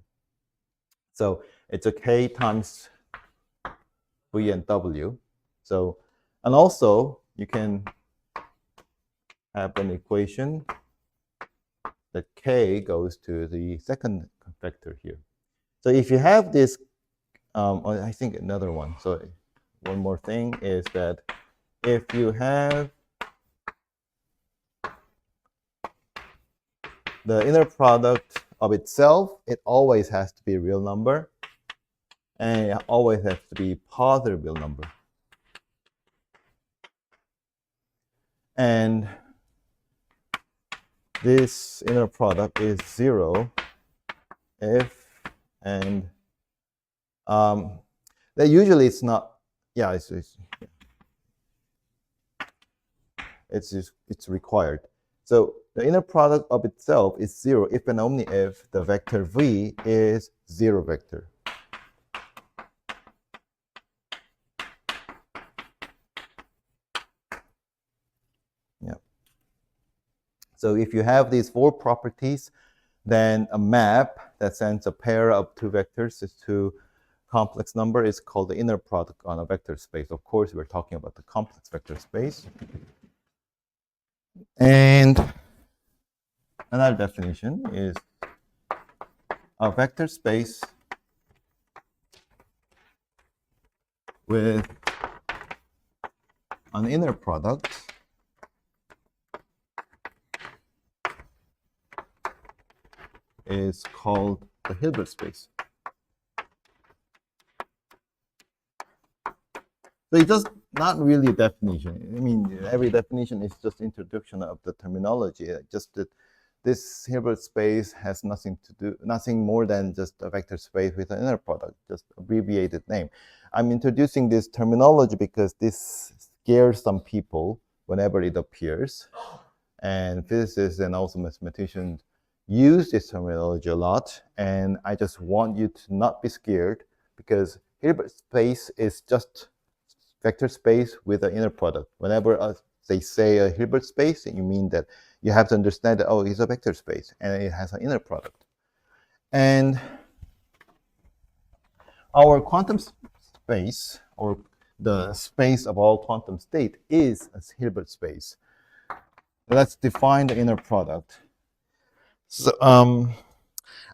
So it's a k times V and W. So, and also you can have an equation that k goes to the second vector here. So if you have this, I think another one. So one more thing is that if you have the inner product of itself, it always has to be a real number, and it always has to be positive real number. And this inner product is 0 if and that usually it's not, yeah, it's required. So the inner product of itself is 0 if and only if the vector V is 0 vector. Yeah. So if you have these 4 properties, then a map that sends a pair of two vectors to complex number is called the inner product on a vector space. Of course, we're talking about the complex vector space. And another definition is a vector space with an inner product is called the Hilbert space. So it's just not really a definition. I mean, every definition is just introduction of the terminology. Just that this Hilbert space has nothing more than just a vector space with an inner product, just abbreviated name. I'm introducing this terminology because this scares some people whenever it appears. And physicists and also mathematicians use this terminology a lot. And I just want you to not be scared, because Hilbert space is just vector space with an inner product. Whenever they say a Hilbert space, you mean that you have to understand that, oh, it's a vector space and it has an inner product. And our quantum space, or the space of all quantum state, is a Hilbert space. Let's define the inner product. So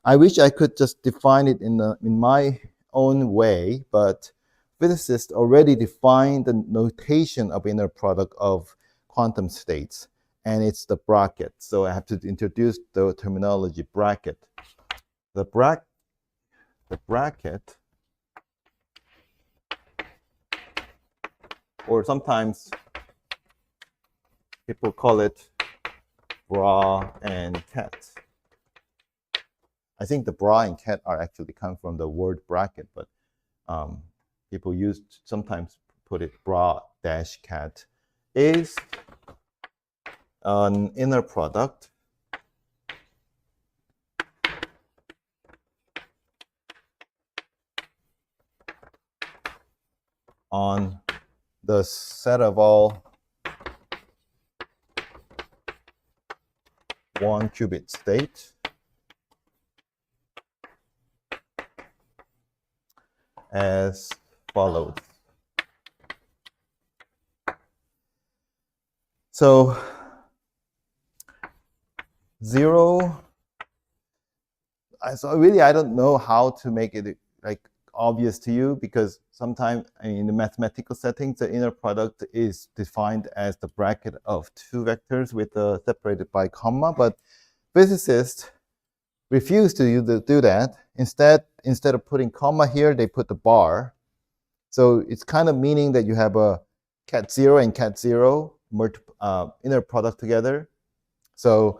I wish I could just define it in my own way, but physicists already defined the notation of inner product of quantum states, and it's the bracket. So I have to introduce the terminology bracket. The bracket, or sometimes people call it bra and cat. I think the bra and cat are actually come from the word bracket, but people sometimes put it bra dash cat, is an inner product on the set of all 1-qubit state as follows. So 0. So really, I don't know how to make it like obvious to you, because sometimes in the mathematical settings, the inner product is defined as the bracket of two vectors with separated by comma. But physicists refuse to do that. Instead of putting comma here, they put the bar. So it's kind of meaning that you have a cat 0 and cat 0 inner product together. So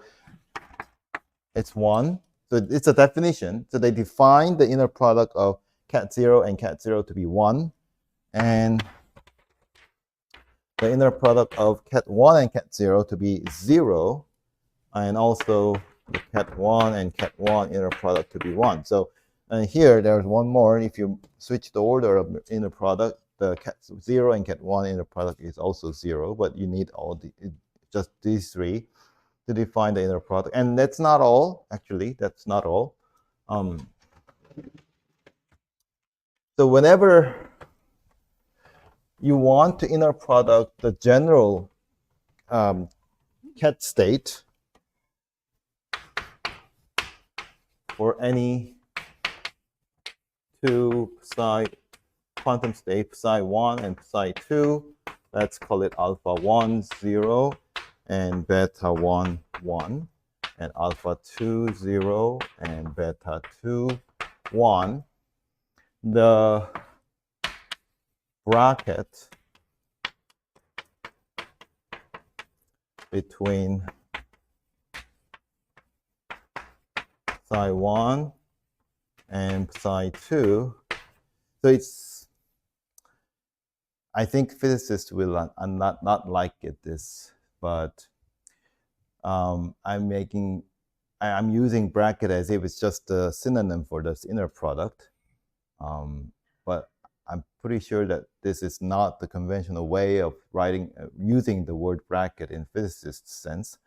it's 1. So it's a definition. So they define the inner product of cat 0 and cat 0 to be 1. And the inner product of cat 1 and cat 0 to be 0. And also the cat 1 and cat 1 inner product to be 1. So here there's one more. If you switch the order of inner product, the cat 0 and cat 1 inner product is also 0. But you need just these three to define the inner product. And that's not all, actually. That's not all. So whenever you want to inner product the general cat state for any two psi quantum state, psi 1 and psi 2, let's call it alpha 1, 0, and beta 1, 1, and alpha 2, 0, and beta 2, 1. The bracket between psi 1 and psi 2. So it's, I think physicists will not like it, this, but I'm using bracket as if it's just a synonym for this inner product. But I'm pretty sure that this is not the conventional way of using the word bracket in physicist sense.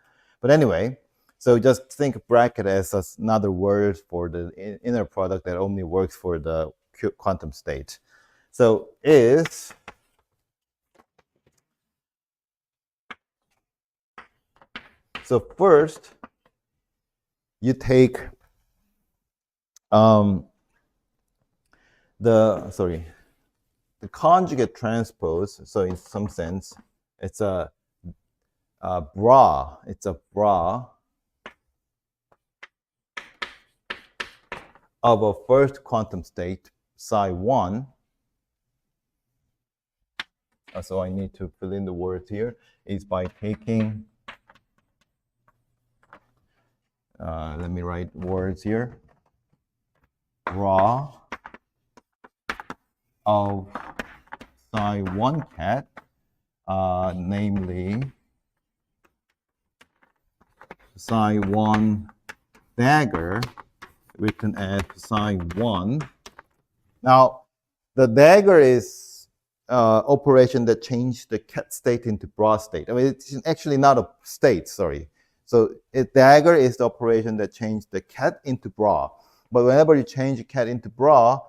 But anyway, so just think bracket as another word for the inner product that only works for the quantum state. So first you take the conjugate transpose. So in some sense, it's a bra. It's a bra of a first quantum state, psi 1. So I need to fill in the words here, is by taking let me write words here. Bra of psi1 cat, namely psi1 dagger, written as psi1. Now, the dagger is operation that changed the cat state into bra state. I mean, it's actually not a state, sorry. So dagger is the operation that changed the cat into bra. But whenever you change a cat into bra,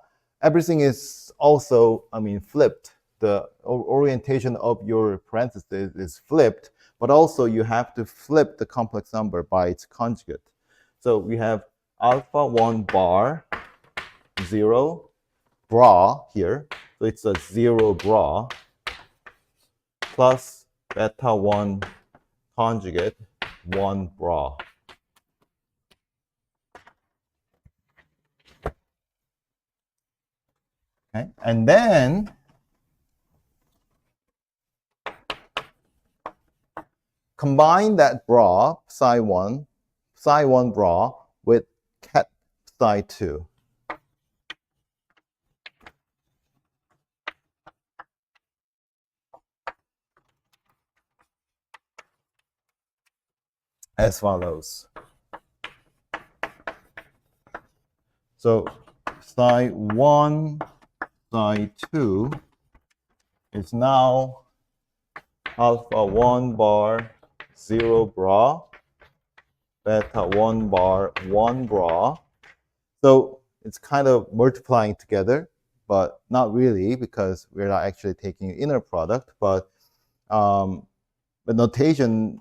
everything is also, I mean, flipped. The orientation of your parentheses is flipped, but also you have to flip the complex number by its conjugate. So we have alpha 1 bar, 0, bra here. So it's a 0 bra plus beta 1 conjugate, 1 bra. Okay, and then combine that bra, psi1 bra with cat psi2. As follows. So psi1, psi2 is now alpha 1 bar 0 bra, beta 1 bar 1 bra. So it's kind of multiplying together, but not really because we're not actually taking inner product. But the notation,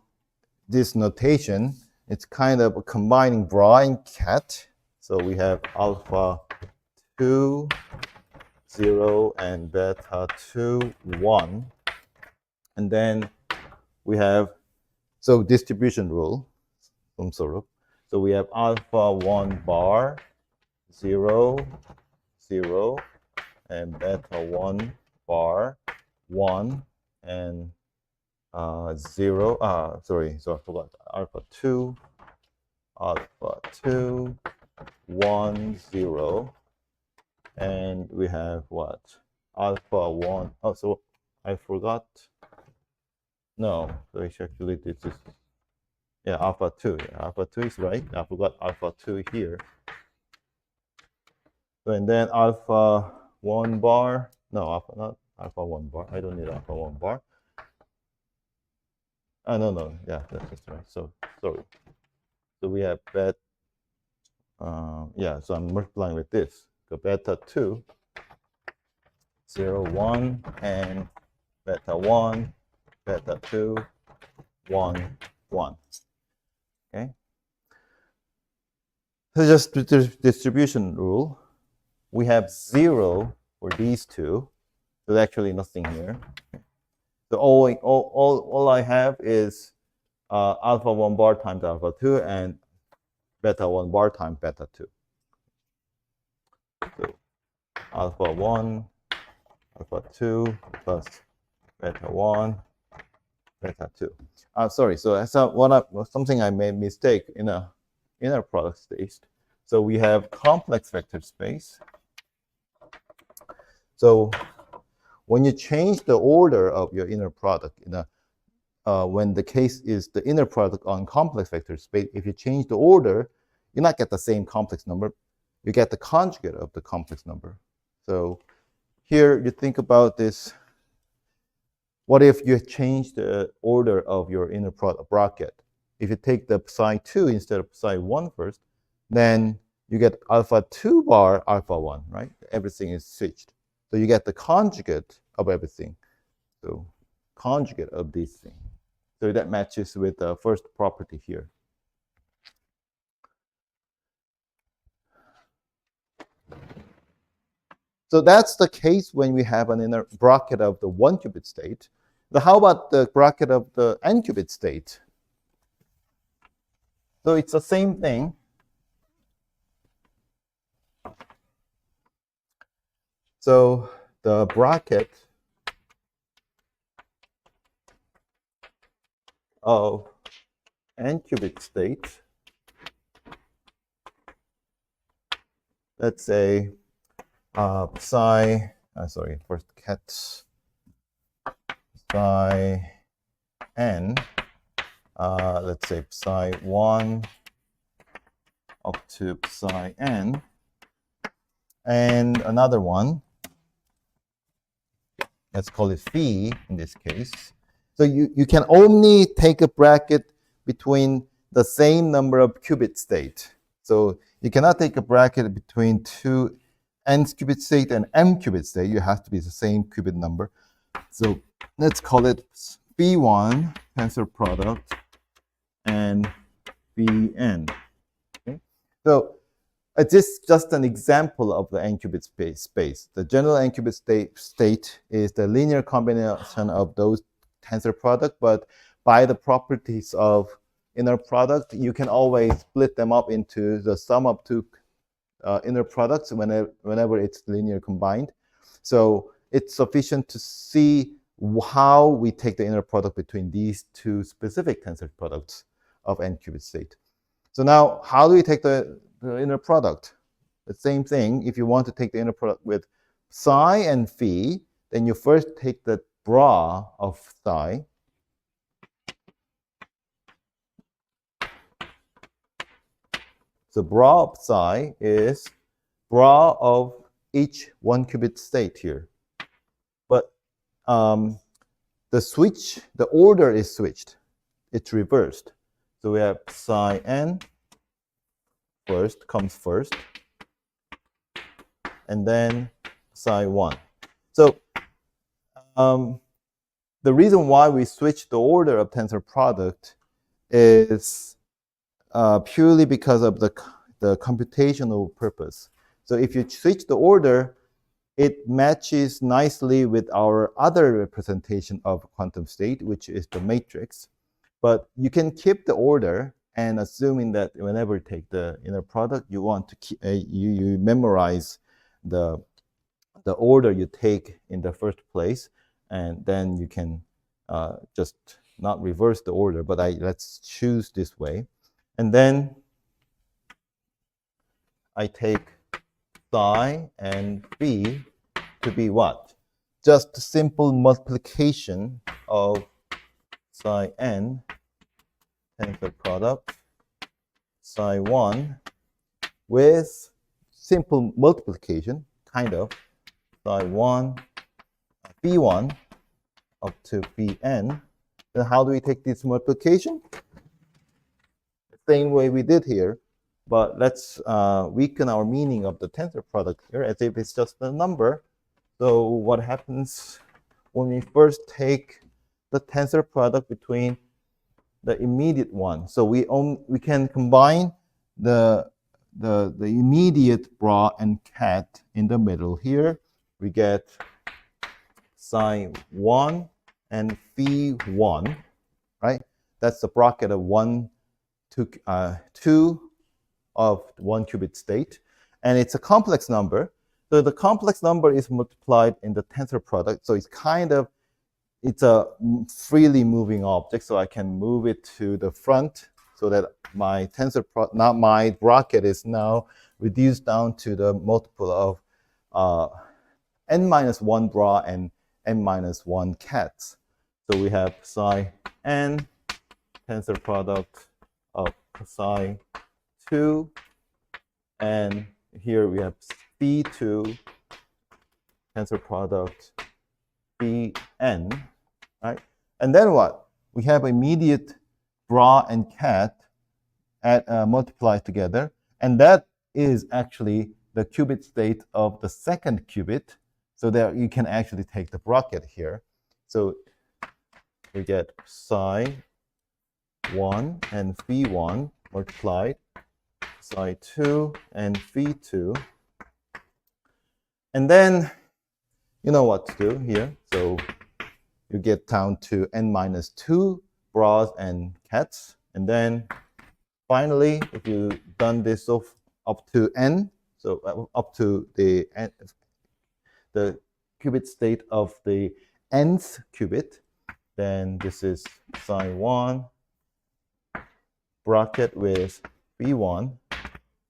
this notation, it's kind of combining bra and cat. So we have alpha 2, 0, and beta 2, 1. And then we have, so distribution rule, some sort of. So we have alpha 1 bar, 0, 0, and beta 1 bar, 1, and 0. Sorry, so I forgot. Alpha 2, 1, 0. And we have what? Alpha 1. Oh, so I forgot. No, so it's actually this is, yeah, alpha 2. Yeah, alpha 2 is right. I forgot alpha 2 here. So, and then alpha 1 bar. No, not alpha 1 bar. I don't need alpha 1 bar. No. Yeah, that's right. So, sorry. So we have beta. Yeah, so I'm multiplying with this. So beta 2, 0, 1, and beta 1, beta 2, 1, 1. Okay. So just distribution rule. We have 0 for these two. There's actually nothing here. So all I have is alpha 1 bar times alpha 2 and beta 1 bar times beta 2. So alpha 1, alpha 2 plus beta 1, beta 2. Sorry, so that's something I made mistake in a inner product stage. So we have complex vector space. So when you change the order of your inner product in a when the case is the inner product on complex vector space, if you change the order, you not get the same complex number, you get the conjugate of the complex number. So here you think about this. What if you change the order of your inner product bracket? If you take the psi2 instead of psi1 first, then you get alpha 2 bar alpha 1, right? Everything is switched. So you get the conjugate of everything. So conjugate of this thing. So that matches with the first property here. So that's the case when we have an inner bracket of the 1 qubit state. But how about the bracket of the n qubit state? So it's the same thing. So the bracket of n qubit state let's say psi, sorry, first cat psi n, let's say psi 1 up to psi n, and another one, let's call it phi in this case. So you can only take a bracket between the same number of qubit state. So you cannot take a bracket between two n qubit state and m qubit state. You have to be the same qubit number. So let's call it phi1 tensor product and pn. Okay? So this is just an example of the n-qubit space. The general n-qubit state is the linear combination of those tensor product, but by the properties of inner product, you can always split them up into the sum of two inner products whenever it's linear combined. So it's sufficient to see how we take the inner product between these two specific tensor products of n-qubit state. So now, how do we take the inner product? The same thing. If you want to take the inner product with psi and phi, then you first take the bra of psi. So bra of psi is bra of each one qubit state here. But the order is switched. It's reversed. So we have psi n comes first, and then psi 1. So the reason why we switch the order of tensor product is purely because of the computational purpose. So if you switch the order, it matches nicely with our other representation of quantum state, which is the matrix. But you can keep the order, and assuming that whenever you take the inner product, you want to keep, you memorize the order you take in the first place, and then you can just not reverse the order, but let's choose this way. And then I take psi and phi to be what? Just a simple multiplication of psi n tensor product psi 1 with simple multiplication, kind of, psi 1, phi1 up to pn. Then how do we take this multiplication? The same way we did here, but let's weaken our meaning of the tensor product here as if it's just a number. So what happens when we first take the tensor product between the immediate one? So we can combine the immediate bra and cat in the middle here. We get psi 1 and phi 1, right? That's the bracket of 1 to 2 of one qubit state, and it's a complex number. So the complex number is multiplied in the tensor product. So it's a freely moving object. So I can move it to the front so that my my bracket is now reduced down to the multiple of n-1 bra and n-1 cats. So we have psi n tensor product of psi 2, and here we have phi2 tensor product pn, right? And then what? We have immediate bra and cat multiplied together, and that is actually the qubit state of the second qubit. So there you can actually take the bracket here. So we get psi 1 and phi 1 multiplied, psi 2 and phi 2. And then you know what to do here. So you get down to n-2 bras and cats. And then finally, if you've done this up to n, so up to the qubit state of the nth qubit, then this is psi 1 bracket with phi 1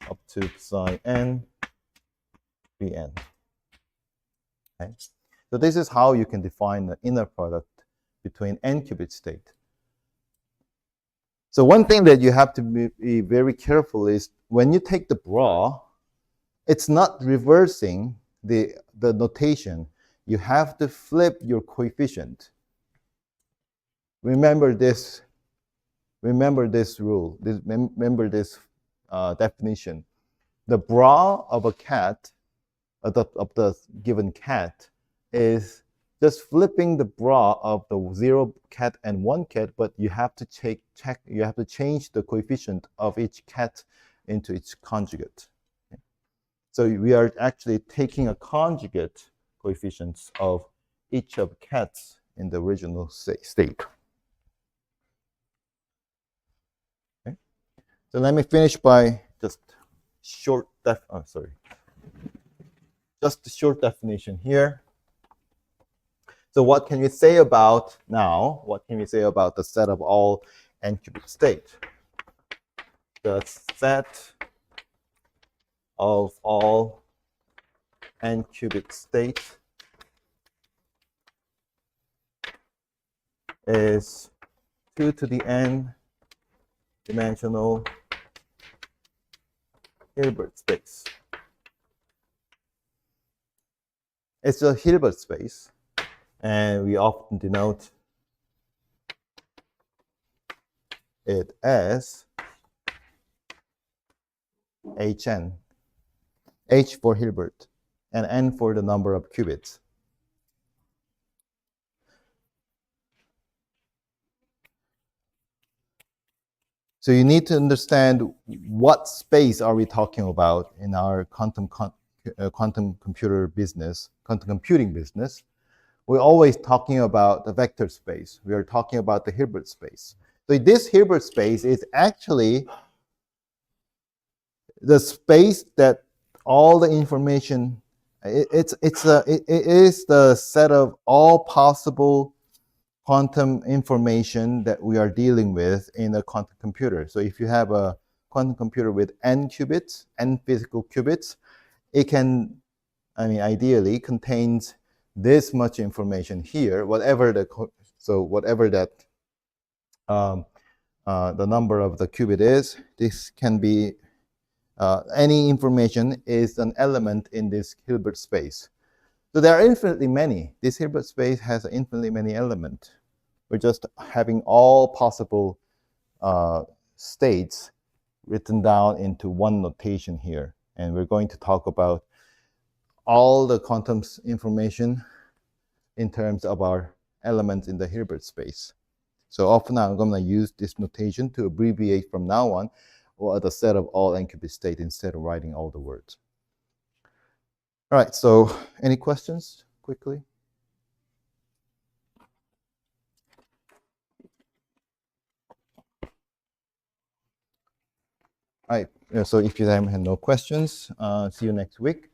up to psi n Bn. Okay? So this is how you can define the inner product between n-qubit state. So one thing that you have to be very careful is when you take the bra, it's not reversing the notation. You have to flip your coefficient. Remember this rule. Remember this definition. The bra of a cat, of the given cat, is just flipping the bra of the 0 cat and 1 cat, but you have to you have to change the coefficient of each cat into its conjugate. Okay. So we are actually taking a conjugate coefficients of each of cats in the original state. Okay. So let me finish by just just a short definition here. So what can we say about now? What can we say about the set of all n-qubit state? The set of all n-qubit state is 2 to the n dimensional Hilbert space. It's a Hilbert space, and we often denote it as Hn, H for Hilbert, and N for the number of qubits. So you need to understand what space are we talking about in our quantum computing business. We're always talking about the vector space. We are talking about the Hilbert space. So this Hilbert space is actually the space that all the information, it is the set of all possible quantum information that we are dealing with in a quantum computer. So if you have a quantum computer with n qubits, n physical qubits, it can, ideally contains this much information here, whatever that the number of the qubit is. This can be any information is an element in this Hilbert space. So there are infinitely many. This Hilbert space has infinitely many elements. We're just having all possible states written down into one notation here. And we're going to talk about all the quantum information in terms of our elements in the Hilbert space. So often I'm going to use this notation to abbreviate from now on, or the set of all n-qubit state instead of writing all the words. All right, so any questions quickly? All right, so if you have no questions, see you next week.